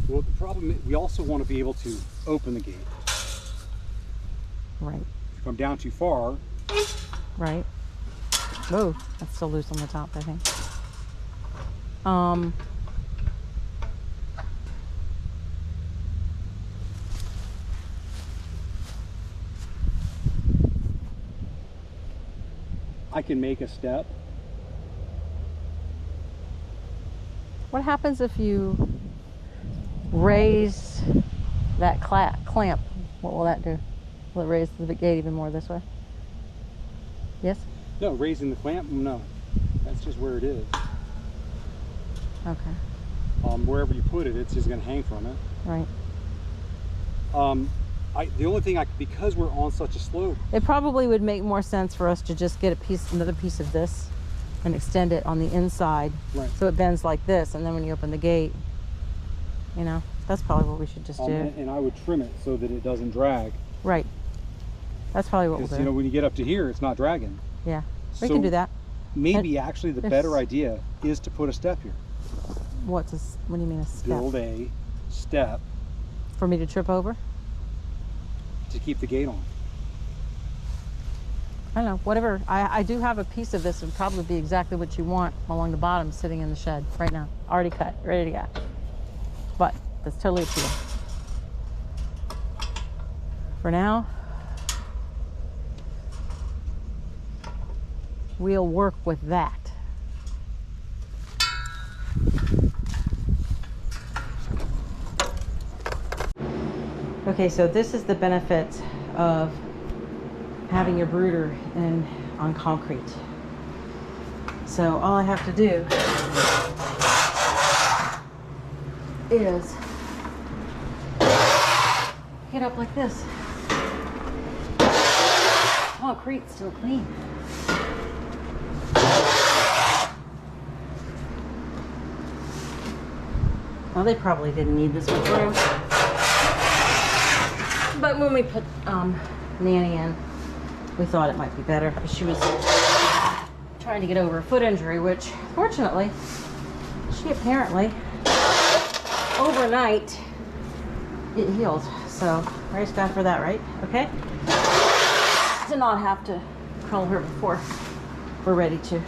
Well, the problem is we also want to be able to open the gate. Right, If I'm down too far, right. Oh, that's still loose on the top, I think. I can make a step. What happens if you raise that clamp? What will that do? Will it raise the gate even more this way? Yes? No, raising the clamp, no. That's just where it is. Okay, Wherever you put it, it's just going to hang from it. right. The only thing because we're on such a slope, It probably would make more sense for us to just get another piece of this and extend it on the inside. Right. So it bends like this, and then when you open the gate, you know, that's probably what we should just do. and I would trim it so that it doesn't drag. Right. That's probably what we'll Because do. you know, when you get up to here, it's not dragging. Yeah, we So can do that. Maybe actually the better idea is to put a step here. What do you mean a step? Build a step For me to trip over? to keep the gate on. I don't know, whatever. I do have a piece of this. It would probably be exactly what you want along the bottom sitting in the shed right now. Already cut, ready to go. But that's totally up to you. For now, we'll work with that. Okay, so this is the benefit of having your brooder on concrete. So all I have to do is get up like this. Concrete's still clean. Well, they probably didn't need this much room. But when we put Nanny in, we thought it might be better because she was trying to get over a foot injury, which fortunately, she apparently, overnight, it healed. So, praise God for that, right? Okay? To not have to curl her before we're ready to.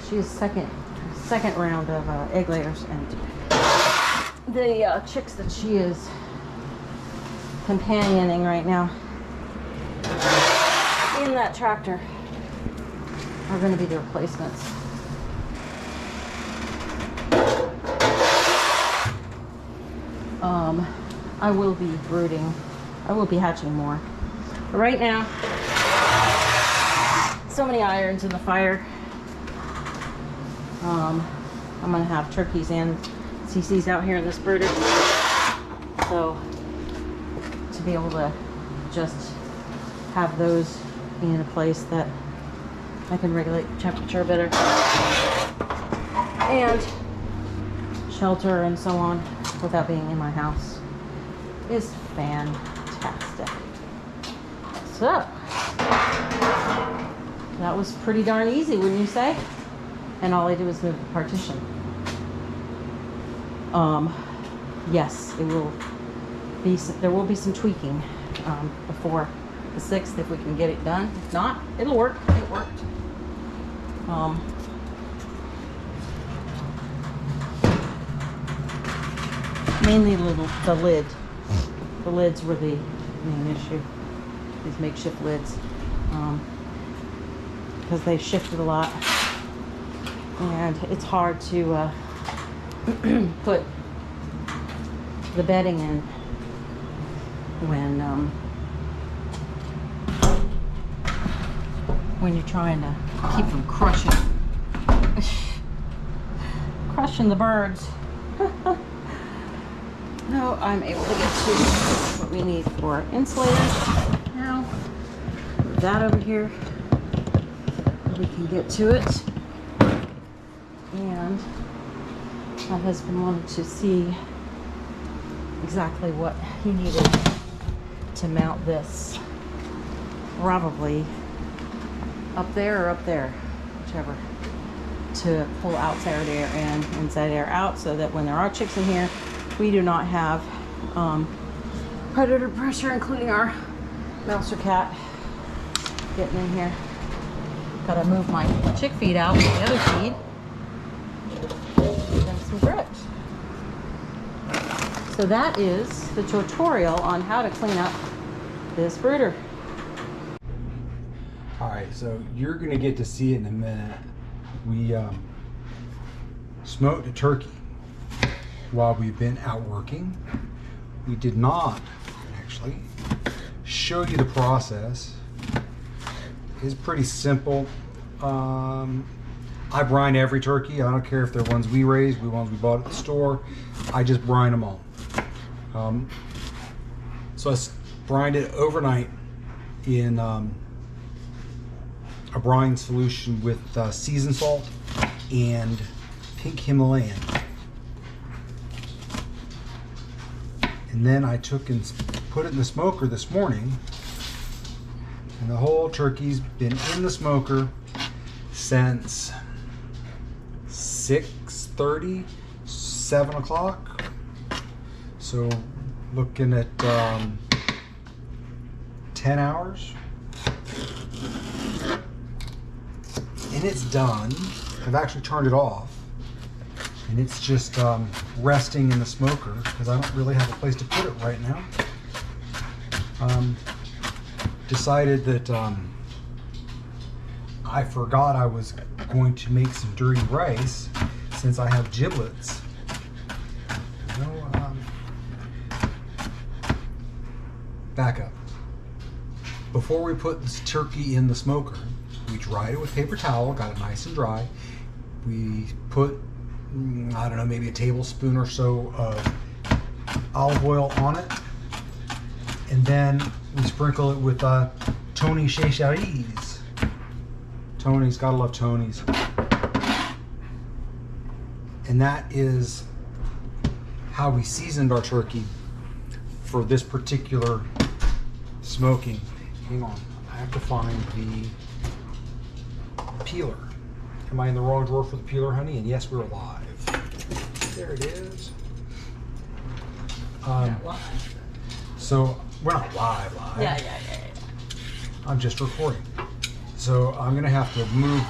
She's second round of egg layers, and the chicks that she is companioning right now in that tractor are going to be the replacements. I will be brooding. I will be hatching more. But right now, so many irons in the fire. I'm going to have turkeys and CC's out here in this brooder. So to be able to just have those in a place that I can regulate temperature better and shelter and so on without being in my house is fantastic. So that was pretty darn easy, wouldn't you say? And all I did was move the partition. Yes, it will be. There will be some tweaking before the 6th if we can get it done. If not, it'll work. It worked. Mainly the lid. The lids were the main issue. These makeshift lids, because they shifted a lot, and it's hard to put the bedding in when you're trying to keep from crushing the birds. Now I'm able to get to what we need for insulators. Now, move that over here. We can get to it. And My husband wanted to see exactly what he needed to mount this. Probably up there or up there, whichever, to pull outside air in, inside air out, so that when there are chicks in here, we do not have predator pressure, including our mouse or cat getting in here. Gotta move my chick feed out with the other feed. Give them some bricks. So that is the tutorial on how to clean up this brooder. All right, so you're gonna get to see it in a minute. We smoked a turkey while we've been out working. We did not actually show you the process. It's pretty simple. I brine every turkey. I don't care if they're ones we raised, ones we bought at the store. I just brine them all. So I brined it overnight in a brine solution with seasoned salt and pink Himalayan. And then I took and put it in the smoker this morning, and the whole turkey's been in the smoker since 6:30, 7 o'clock. So looking at 10 hours. And it's done. I've actually turned it off. And it's just resting in the smoker because I don't really have a place to put it right now. Decided that I forgot I was going to make some dirty rice since I have giblets. Back up. Before we put this turkey in the smoker, we dried it with paper towel, got it nice and dry. We put, I don't know, maybe a tablespoon or so of olive oil on it. And then we sprinkle it with Tony Cheshires. Tony's, gotta love Tony's. And that is how we seasoned our turkey for this particular smoking. Hang on, I have to find the peeler. Am I in the wrong drawer for the peeler, honey? And yes, we're live. There it is. So we're not live. Yeah. I'm just recording. So I'm gonna have to move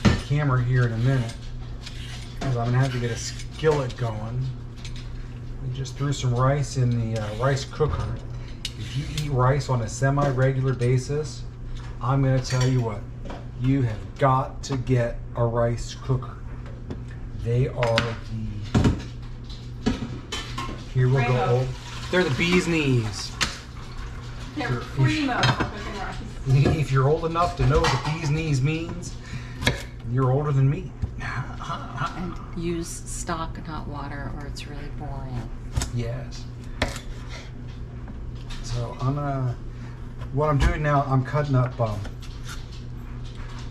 the camera here in a minute because I'm gonna have to get a skillet going. We just threw some rice in the rice cooker. If you eat rice on a semi-regular basis, I'm gonna tell you what, you have got to get a rice cooker. They are the, here we'll go. They're the bee's knees. They're primo for cooking rice. If you're old enough to know what the bee's knees means, you're older than me. And use stock, not water, or it's really boring. Yes. So what I'm doing now, I'm cutting up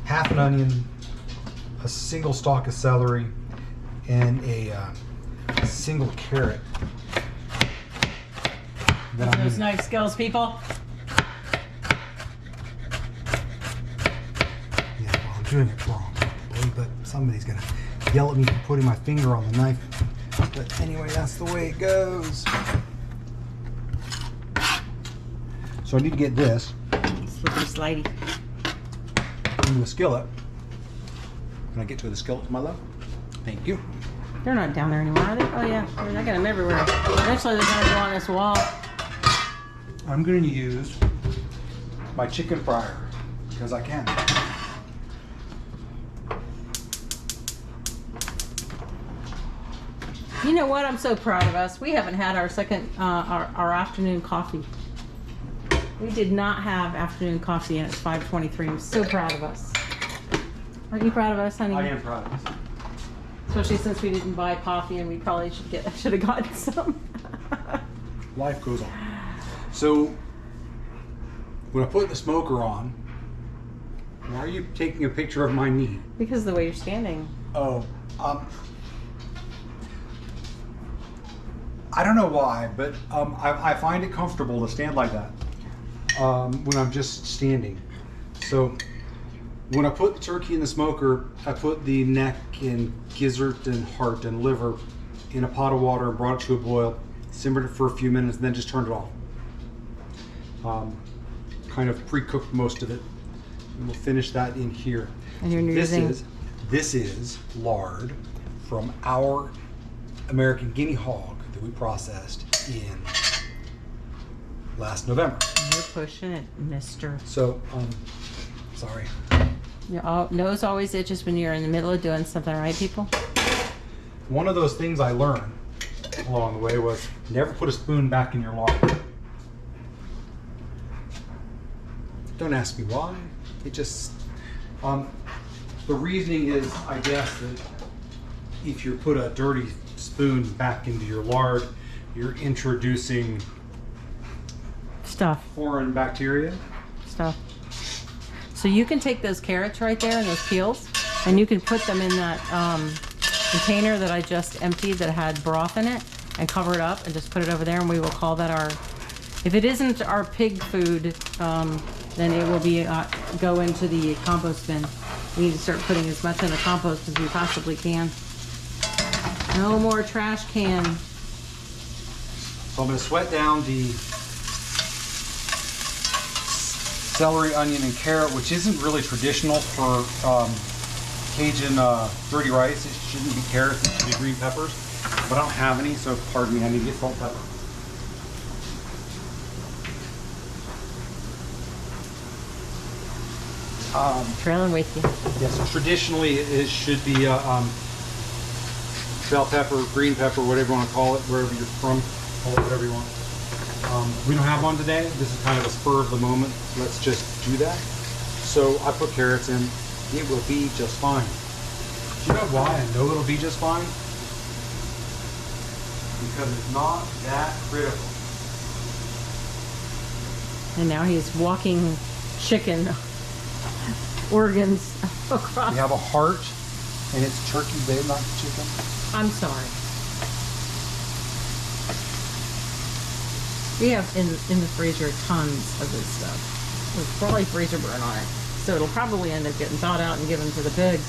half an onion, a single stalk of celery, and a single carrot. Then I'm Those gonna, knife skills, people. yeah, well, I'm doing it wrong, probably, but somebody's gonna yell at me for putting my finger on the knife. But anyway, that's the way it goes. So I need to get this Slippery slidey. into a skillet. Can I get to the skillet, my love? Thank you. They're not down there anymore, are they? Oh yeah, I got them everywhere. Eventually they're gonna go on this wall. I'm going to use my chicken fryer because I can. You know what? I'm so proud of us. We haven't had our second, our afternoon coffee. We did not have afternoon coffee, and it's 5:23. I'm so proud of us. Aren't you proud of us, honey? I am proud of this. Especially since we didn't buy coffee, and we probably should have gotten some. Life goes on. So when I put the smoker on, Why are you taking a picture of my knee? Because of the way you're standing. Oh, I don't know why, but I find it comfortable to stand like that when I'm just standing. So when I put the turkey in the smoker, I put the neck and gizzard and heart and liver in a pot of water and brought it to a boil, simmered it for a few minutes, and then just turned it off. Kind of pre-cooked most of it. And we'll finish that in here. And you're using... This is lard from our American guinea hog that we processed in last November. You're pushing it, mister. So, sorry. Your nose always itches when you're in the middle of doing something, right, people? One of those things I learned along the way was never put a spoon back in your lard. Don't ask me why. It just, the reasoning is, I guess, that if you put a dirty spoon back into your lard, you're introducing Stuff. foreign bacteria. Stuff. So you can take those carrots right there and those peels, and you can put them in that container that I just emptied that had broth in it, and cover it up and just put it over there, and we will call that our, if it isn't our pig food, then it will be go into the compost bin. We need to start putting as much in the compost as we possibly can. No more trash can. So I'm going to sweat down the celery, onion, and carrot, which isn't really traditional for Cajun dirty rice. It shouldn't be carrots, it should be green peppers. But I don't have any, so pardon me, I need to get salt and pepper. Trailing with you. Yes, traditionally it should be bell pepper, green pepper, whatever you want to call it, wherever you're from, call it whatever you want. We don't have one today. This is kind of a spur of the moment. Let's just do that. So I put carrots in. It will be just fine. Do you know why I know it'll be just fine? Because it's not that critical. And now he's walking chicken organs across. We have a heart, and it's turkey, babe, not chicken. I'm sorry. We have in the freezer tons of this stuff. There's probably freezer burn on it. So it'll probably end up getting thawed out and given to the pigs.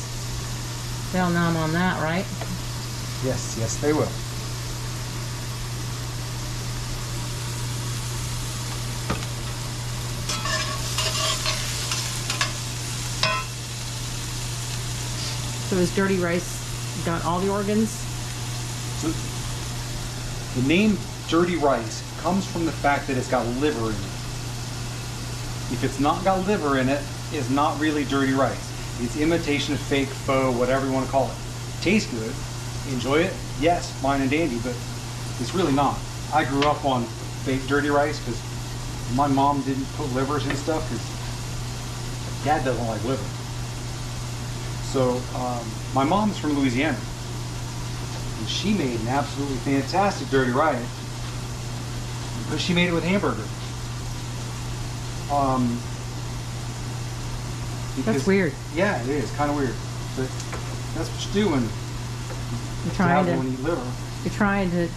They'll nom on that, right? Yes, yes, they will. So is dirty rice got all the organs? So the name dirty rice comes from the fact that it's got liver in it. If it's not got liver in it, it's not really dirty rice. It's imitation of fake, faux, whatever you want to call it. Tastes good. Enjoy it? Yes, fine and dandy, but it's really not. I grew up on fake dirty rice because my mom didn't put livers in stuff because dad doesn't like liver. So my mom's from Louisiana, and she made an absolutely fantastic dirty rice, but she made it with hamburger. That's weird. Yeah, it is kind of weird, but that's what you do when You're trying to eat liver. You're trying to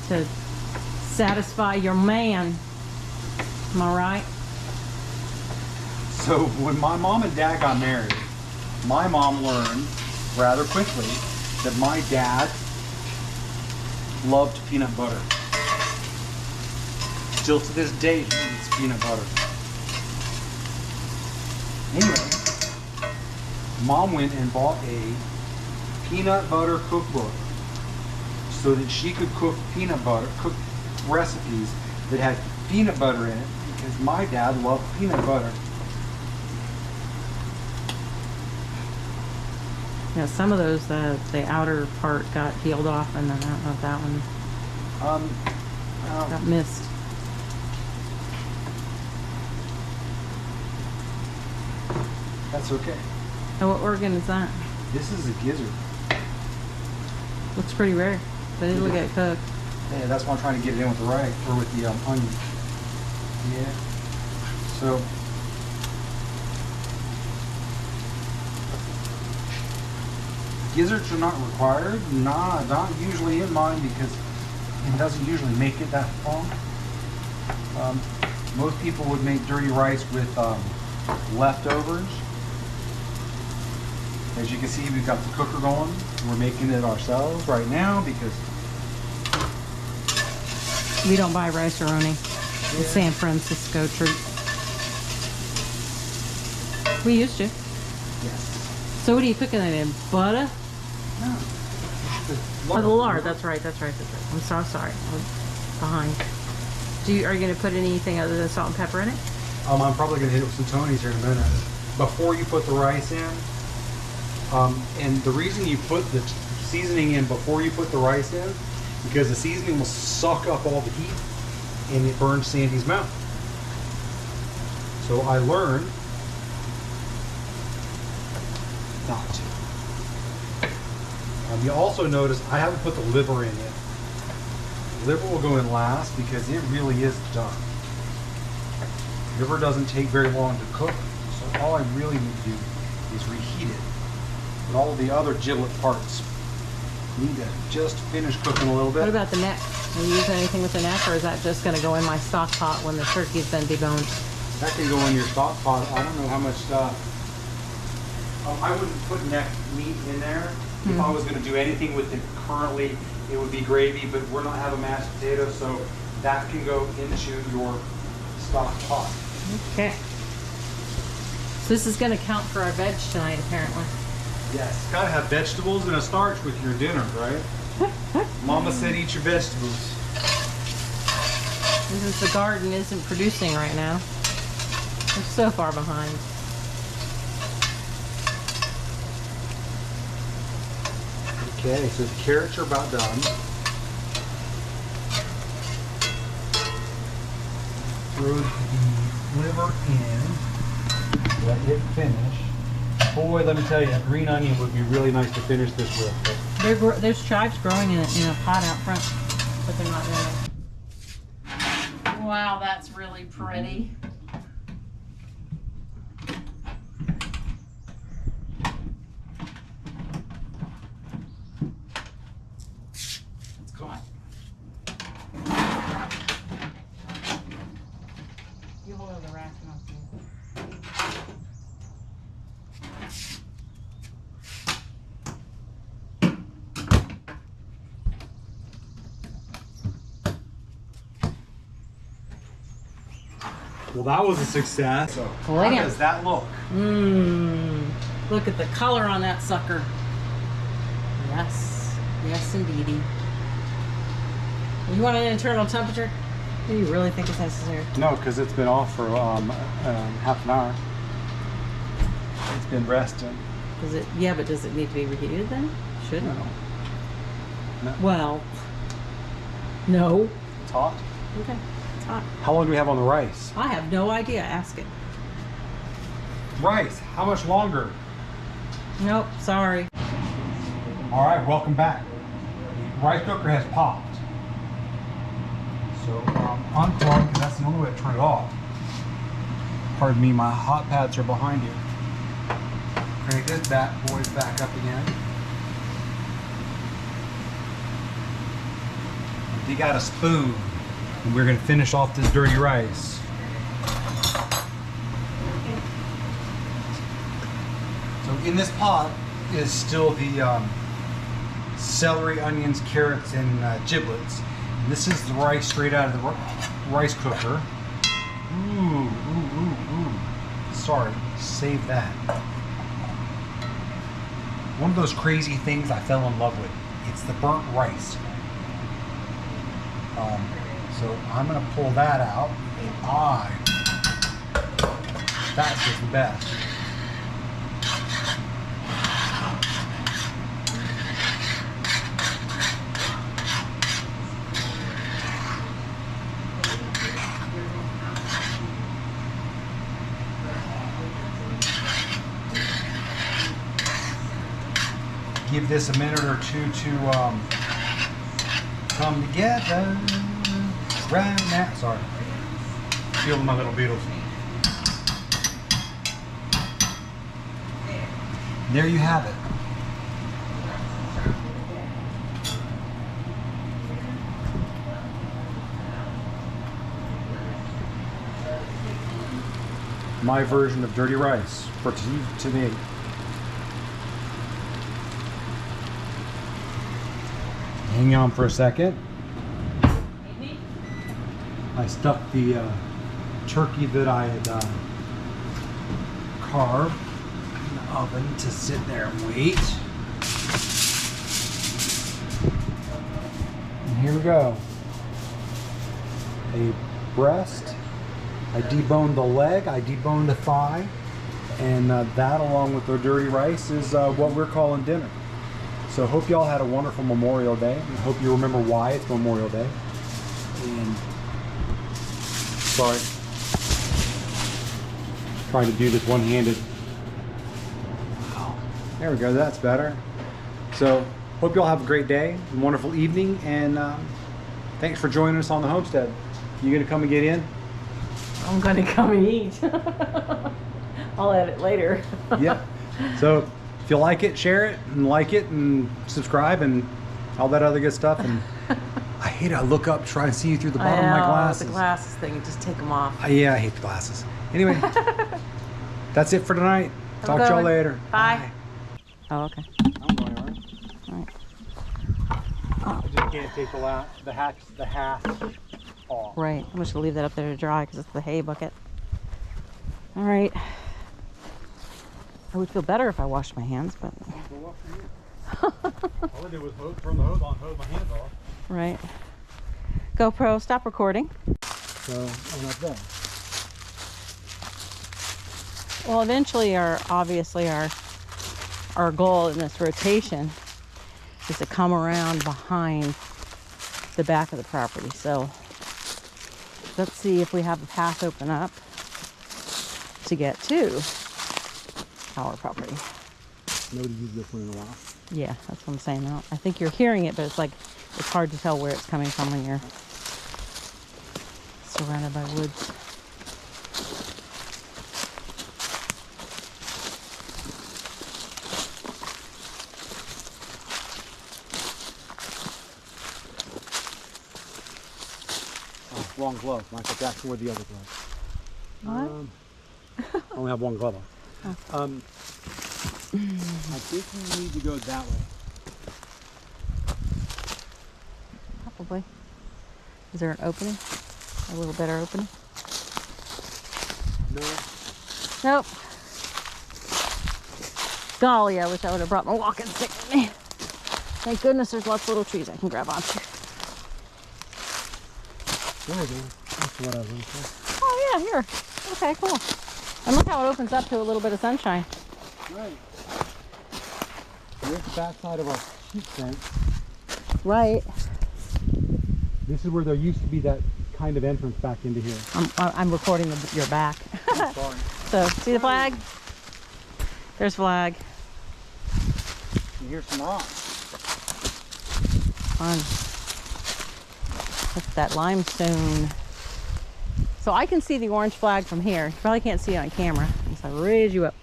satisfy your man. Am I right? So when my mom and dad got married, my mom learned rather quickly that my dad loved peanut butter. Still to this day, he eats peanut butter. Anyway, mom went and bought a peanut butter cookbook so that she could cook recipes that had peanut butter in it because my dad loved peanut butter. Yeah, some of those, the outer part got peeled off, and then I don't know if that one got missed. That's okay. Oh, what organ is that? This is a gizzard. Looks pretty rare, but it'll get cooked. Yeah, that's why I'm trying to get it in with the rice or with the onion. Yeah. So Gizzards are not required. Not usually in mine because it doesn't usually make it that long. Most people would make dirty rice with leftovers. As you can see, we've got the cooker going. We're making it ourselves right now because We don't buy rice-a-roni. The San Francisco treat. We used to. yes. So what are you cooking it in? Butter? No. Oh, the lard. That's right. I'm so sorry. I'm behind. Are you going to put anything other than salt and pepper in it? I'm probably gonna hit it with some Tony's here in a minute. Before you put the rice in, and the reason you put the seasoning in before you put the rice in, because the seasoning will suck up all the heat and it burns Sandy's mouth. So I learned not to. You also notice I haven't put the liver in yet. The liver will go in last because it really is done. Liver doesn't take very long to cook, so all I really need to do is reheat it. But all of the other giblet parts need to just finish cooking a little bit. What about the neck? Are you using anything with the neck, or is that just going to go in my stock pot when the turkey's been deboned? That can go in your stock pot. I don't know how much stuff. I wouldn't put neck meat in there. If I was going to do anything with it currently, it would be gravy, but we're not having mashed potatoes, so that can go into your stock pot. Okay. So this is going to count for our veg tonight, apparently. Yes, gotta have vegetables and a starch with your dinner, right? Mama said eat your vegetables. Since the garden isn't producing right now, we're so far behind. Okay, so the carrots are about done. Throw the liver in, let it finish. Boy, let me tell you, a green onion would be really nice to finish this with. There's chives growing in a pot out front, but they're not really. Wow, that's really pretty. It's gone. You hold over the rack and I'll see. Well, that was a success. So, Lay how down. does that look? Look at the color on that sucker. Yes, yes indeedy. You want an internal temperature? Do you really think it's necessary? No, because it's been off for half an hour. It's been resting. Does it? Yeah, but does it need to be reheated then? Shouldn't. No. Well, no. It's hot. Okay, it's hot. How long do we have on the rice? I have no idea. Ask it. Rice, how much longer? Nope. Sorry. All right, welcome back. The rice cooker has popped. So unplug, because that's the only way to turn it off. Pardon me, my hot pads are behind you. Crank this bad boy back up again. You got a spoon, and we're gonna finish off this dirty rice. So in this pot is still the celery, onions, carrots, and giblets. And this is the rice straight out of the rice cooker. Ooh, ooh, ooh, ooh. Sorry, save that. One of those crazy things I fell in love with. It's the burnt rice. So I'm gonna pull that out. That's just the best. Give this a minute or two to come together. Right now, sorry. Feeling my little Beatles. There you have it. my version of dirty rice for today. Hang on for a second. I stuck the turkey that I had carved in the oven to sit there and wait. And here we go. A breast. I deboned the leg, I deboned the thigh, and that along with the dirty rice is what we're calling dinner. So hope y'all had a wonderful Memorial Day. I hope you remember why it's Memorial Day. And sorry, trying to do this one-handed. There we go, that's better. So hope y'all have a great day, a wonderful evening, and thanks for joining us on the homestead. You gonna come and get in? I'm gonna come and eat. I'll edit later. Yeah. So if you like it, share it and like it and subscribe and all that other good stuff. And I hate it. I look up, try and see you through the bottom of my glasses. The glasses thing, just take them off. Yeah, I hate the glasses. Anyway, that's it for tonight. Talk to y'all later. Bye. Oh, okay. I'm going all right. All right. I just can't take the hatch off. Right. I'm just gonna leave that up there to dry because it's the hay bucket. All right. I would feel better if I washed my hands, but. All I did was turn the hose on, hose my hands off. Right. GoPro, stop recording. So I'm not done. Well, eventually, obviously our goal in this rotation is to come around behind the back of the property. So let's see if we have a path open up to get to our property. Nobody used this one in a while. Yeah, that's what I'm saying now. I think you're hearing it, but it's hard to tell where it's coming from when you're surrounded by woods. Oh, wrong glove. Michael Jackson wore the other glove. What? I only have one glove on. I think we need to go that way. Probably. Is there an opening? A little better opening? No. Nope. Golly, I wish I would have brought my walking stick with me. Thank goodness there's lots of little trees I can grab onto. There we go. That's what I was looking for. Oh yeah, here. Okay, cool. And look how it opens up to a little bit of sunshine. Right. Here's the backside of our sheep fence. Right. This is where there used to be that kind of entrance back into here. I'm recording your back. I'm sorry. So, see the flag? There's flag. You hear some rocks. Fun. Look at that limestone. So I can see the orange flag from here. You probably can't see it on camera. So I raise you up.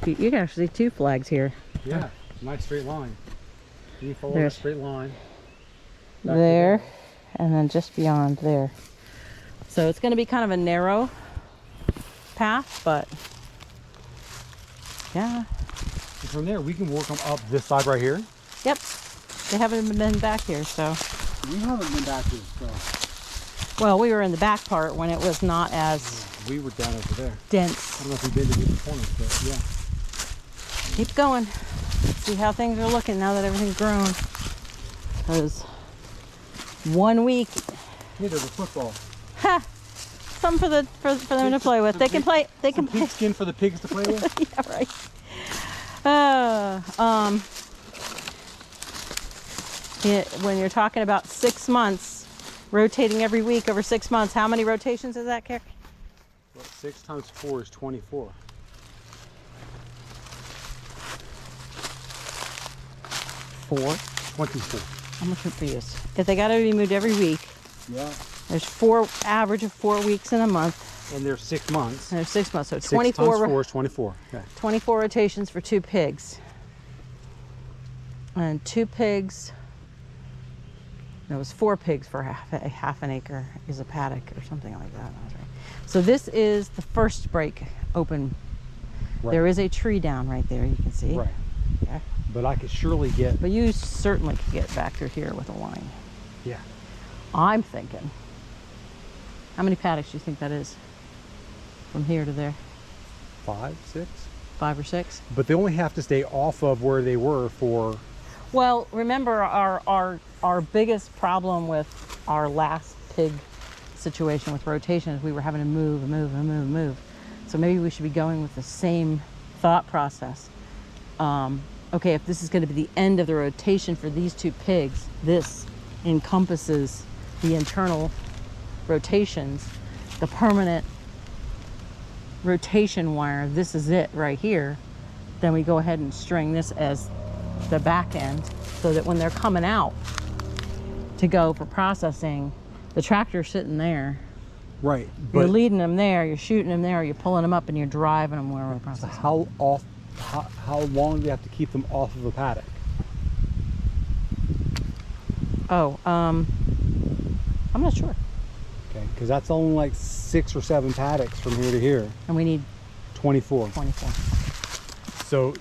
You can actually see two flags here. Yeah, nice straight line. You follow There's- that straight line. Back to There, and then just beyond there. So it's going to be kind of a narrow path, but yeah. And from there, we can work them up this side right here. Yep. They haven't been back here, so. We haven't been back here, so. Well, we were in the back part when it was not as We were down over there. dense. I don't know if we've been to different corners, but yeah. Keep going. See how things are looking now that everything's grown. Because 1 week, Hey, there's a football. ha, something for them to play with. They can play. They can play. Pigskin for the pigs to play with. Yeah, right. When you're talking about 6 months, rotating every week over 6 months, how many rotations is that, Carrie? Well, 6 times 4 is 24. 4. 24. How much would be this? If they got to be moved every week, Yeah. there's average of 4 weeks in a month. And there's 6 months. And there's 6 months, so 6 24. times 4 is 24. Okay. 24 rotations for 2 pigs. And 2 pigs. No, it was 4 pigs for half an acre is a paddock or something like that. I was right. So this is the first break open. Right. There is a tree down right there, you can see. Right. Okay. But I could surely get. But you certainly could get back through here with a line. Yeah. I'm thinking, how many paddocks do you think that is? From here to there? 5, 6. 5 or 6? But they only have to stay off of where they were for. Well, remember our biggest problem with our last pig situation with rotation is we were having to move. So maybe we should be going with the same thought process. Okay, if this is going to be the end of the rotation for these 2 pigs, this encompasses the internal rotations, the permanent rotation wire, this is it right here, then we go ahead and string this as the back end so that when they're coming out to go for processing, the tractor's sitting there. Right. You're But leading them there, you're shooting them there, you're pulling them up and you're driving them where we're so processing. how long do you have to keep them off of a paddock? Oh, I'm not sure. Okay, because that's only like 6 or 7 paddocks from here to here. And we need 24. 24. So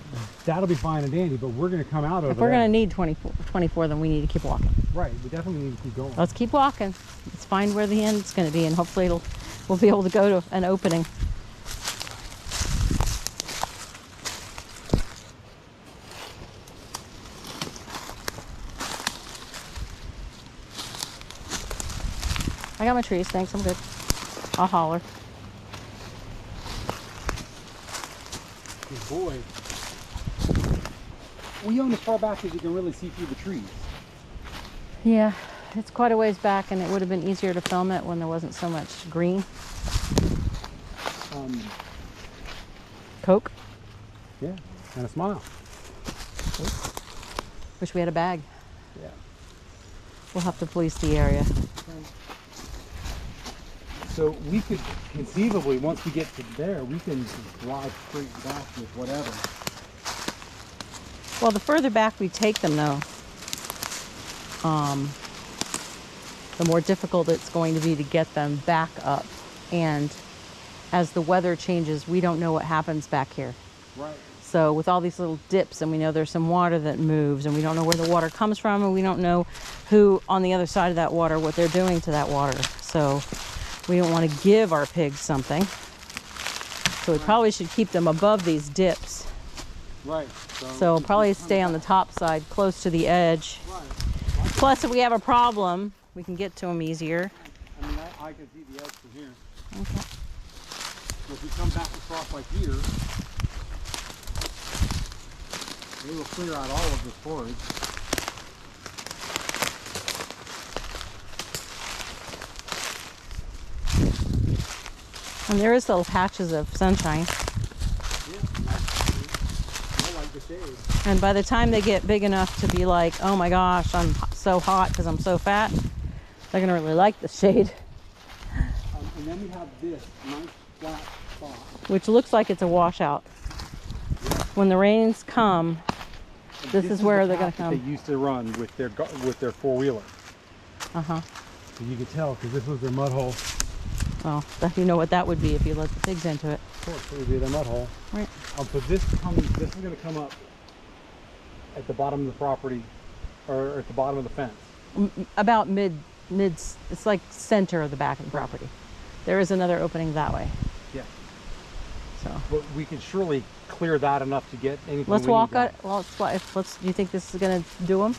that'll be fine and dandy, but we're going to come out over If we're there. going to need 24, then we need to keep walking. Right, we definitely need to keep going. Let's keep walking. Let's find where the end's going to be, and hopefully we'll be able to go to an opening. I got my trees, thanks, I'm good. I'll holler. Good boy. We own as far back as you can really see through the trees. Yeah, it's quite a ways back, and it would have been easier to film it when there wasn't so much green. Coke. Yeah, and a smile. Wish we had a bag. Yeah. We'll have to police the area. So we could conceivably, once we get to there, we can just drive straight back with whatever. Well, the further back we take them, though, the more difficult it's going to be to get them back up. And as the weather changes, we don't know what happens back here. Right. So with all these little dips, and we know there's some water that moves, and we don't know where the water comes from, and we don't know who on the other side of that water, what they're doing to that water. So we don't want to give our pigs something. So we probably should keep them above these dips. Right. So we'll probably stay on the top side, close to the edge. Right. Plus, if we have a problem, we can get to them easier. I mean, I can see the edge from here. Okay. So if we come back across like here, we will clear out all of this forage. And there is little patches of sunshine. Yeah, I like the shade. And by the time they get big enough to be like, oh my gosh, I'm so hot because I'm so fat, they're gonna really like the shade. And then we have this nice flat spot. Which looks like it's a washout. When the rains come, And this is where the they're gonna path that come. They used to run with their four-wheeler. Uh-huh. So you could tell because this was their mud hole. Well, you know what that would be if you let the pigs into it. Of course, it would be their mud hole. Right. So this is going to come up at the bottom of the property, or at the bottom of the fence. About mid, it's like center of the back of the property. There is another opening that way. Yeah. So But we could surely clear that enough to get anything. let's we walk need it. Well, do you think this is gonna do them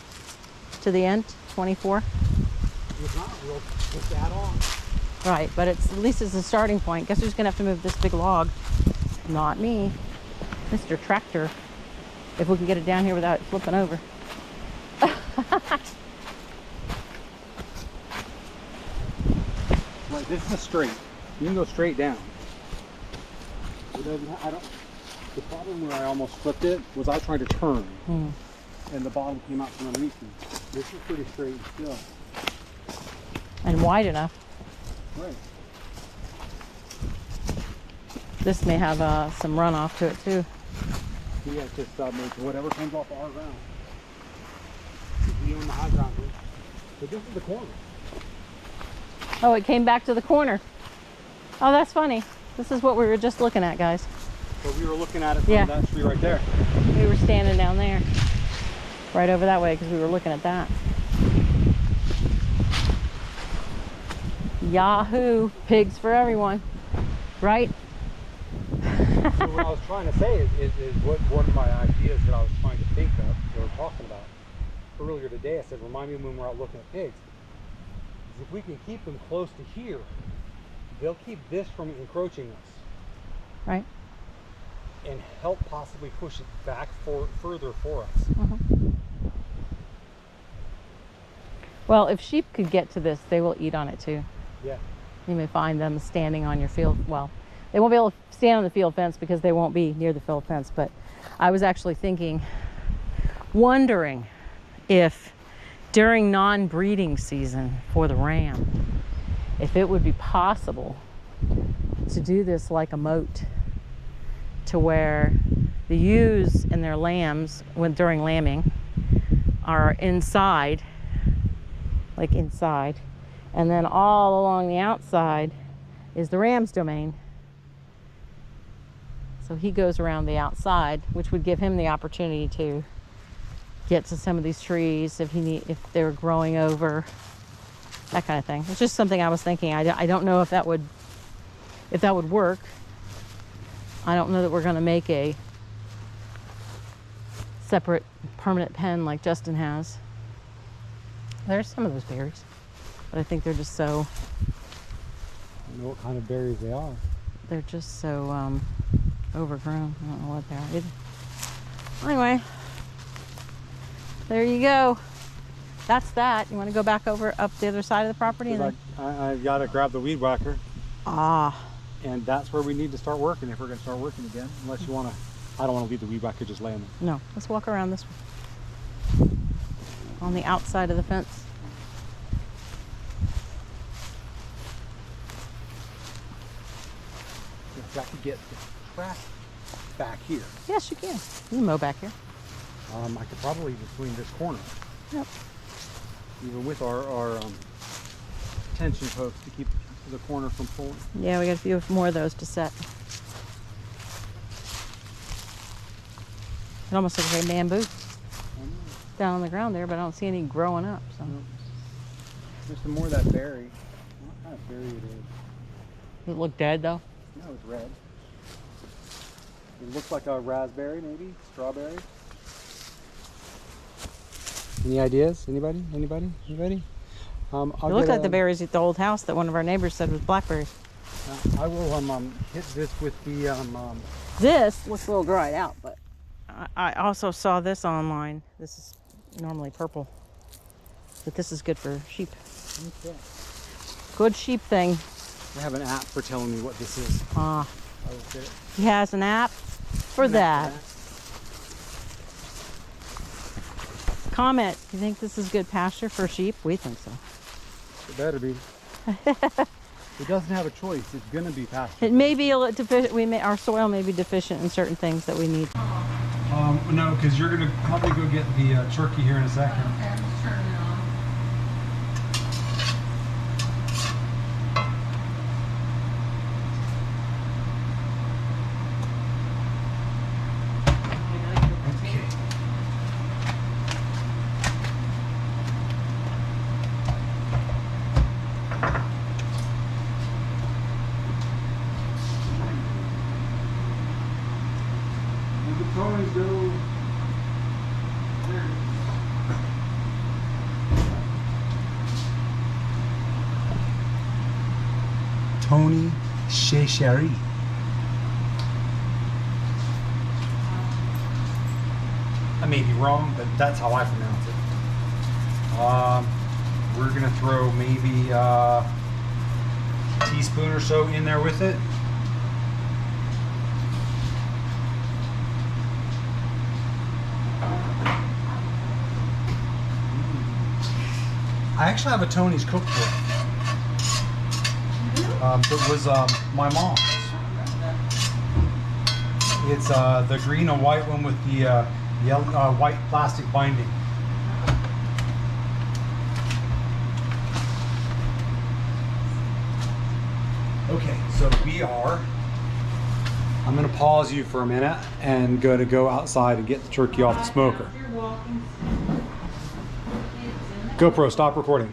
to the end? 24. If not, we'll just add on. Right, but at least it's a starting point. Guess who's gonna have to move this big log? Not me, Mr. Tractor. If we can get it down here without it flipping over. Right, this is a straight. You can go straight down. It doesn't. The problem where I almost flipped it was I tried to turn, and the bottom came out from underneath me. This is pretty straight and still. And wide enough. Right. This may have some runoff to it too. Yeah, it's just whatever comes off our ground. We own the high ground here. But this is the corner. Oh, it came back to the corner. Oh, that's funny. This is what we were just looking at, guys. So we were looking at it from Yeah. that tree right there. We were standing down there, right over that way, because we were looking at that. Yahoo! Pigs for everyone, right? So what I was trying to say is what one of my ideas that I was trying to think of, we were talking about earlier today. I said, remind me when we're out looking at pigs. Is if we can keep them close to here, they'll keep this from encroaching us. Right. And help possibly push it back further for us. Mhm. Well, if sheep could get to this, they will eat on it too. Yeah. You may find them standing on your field. Well, they won't be able to stand on the field fence because they won't be near the field fence. But I was actually wondering if during non-breeding season for the ram, if it would be possible to do this like a moat, to where the ewes and their lambs, during lambing, are inside, like inside, and then all along the outside is the ram's domain. So he goes around the outside, which would give him the opportunity to get to some of these trees if they were growing over, that kind of thing. It's just something I was thinking. I don't know if that would work. I don't know that we're going to make a separate permanent pen like Justin has. There's some of those berries, but I think they're just so... I don't know what kind of berries they are. They're just so overgrown. I don't know what they are either. Anyway, there you go. That's that. You want to go back up the other side of the property? And I got to grab the weed whacker. Ah. And that's where we need to start working if we're going to start working again. Unless you want to, I don't want to leave the weed whacker just laying there. No, let's walk around this way. On the outside of the fence. If I could get the track back here. Yes, you can. You can mow back here. I could probably between this corner. Yep. Even with our tension posts to keep the corner from pulling. Yeah, we got a few more of those to set. It almost looks like bamboo down on the ground there, but I don't see any growing up. So. Nope. There's some more of that berry. What kind of berry it is? Does it look dead though? No, it's red. It looks like a raspberry, maybe strawberry. Any ideas? Anybody? Anybody? Anybody? It looks like the berries at the old house that one of our neighbors said was blackberries. I will hit this with the This looks a little dried out, but I also saw this online. This is normally purple, but this is good for sheep. Okay. Good sheep thing. I have an app for telling me what this is. Ah, I will get it. he has an app for that. Comment. Do you think this is good pasture for sheep? We think so. It better be. It doesn't have a choice. It's gonna be pasture. It may be a little deficient. Our soil may be deficient in certain things that we need. No, because you're gonna probably go get the turkey here in a second. Tony Sheshari. I may be wrong, but that's how I pronounce it. We're gonna throw maybe a teaspoon or so in there with it. I actually have a Tony's cookbook. That was my mom's. It's the green and white one with the yellow, white plastic binding. Okay, so we are. I'm gonna pause you for a minute and go outside and get the turkey off the smoker. GoPro, stop recording.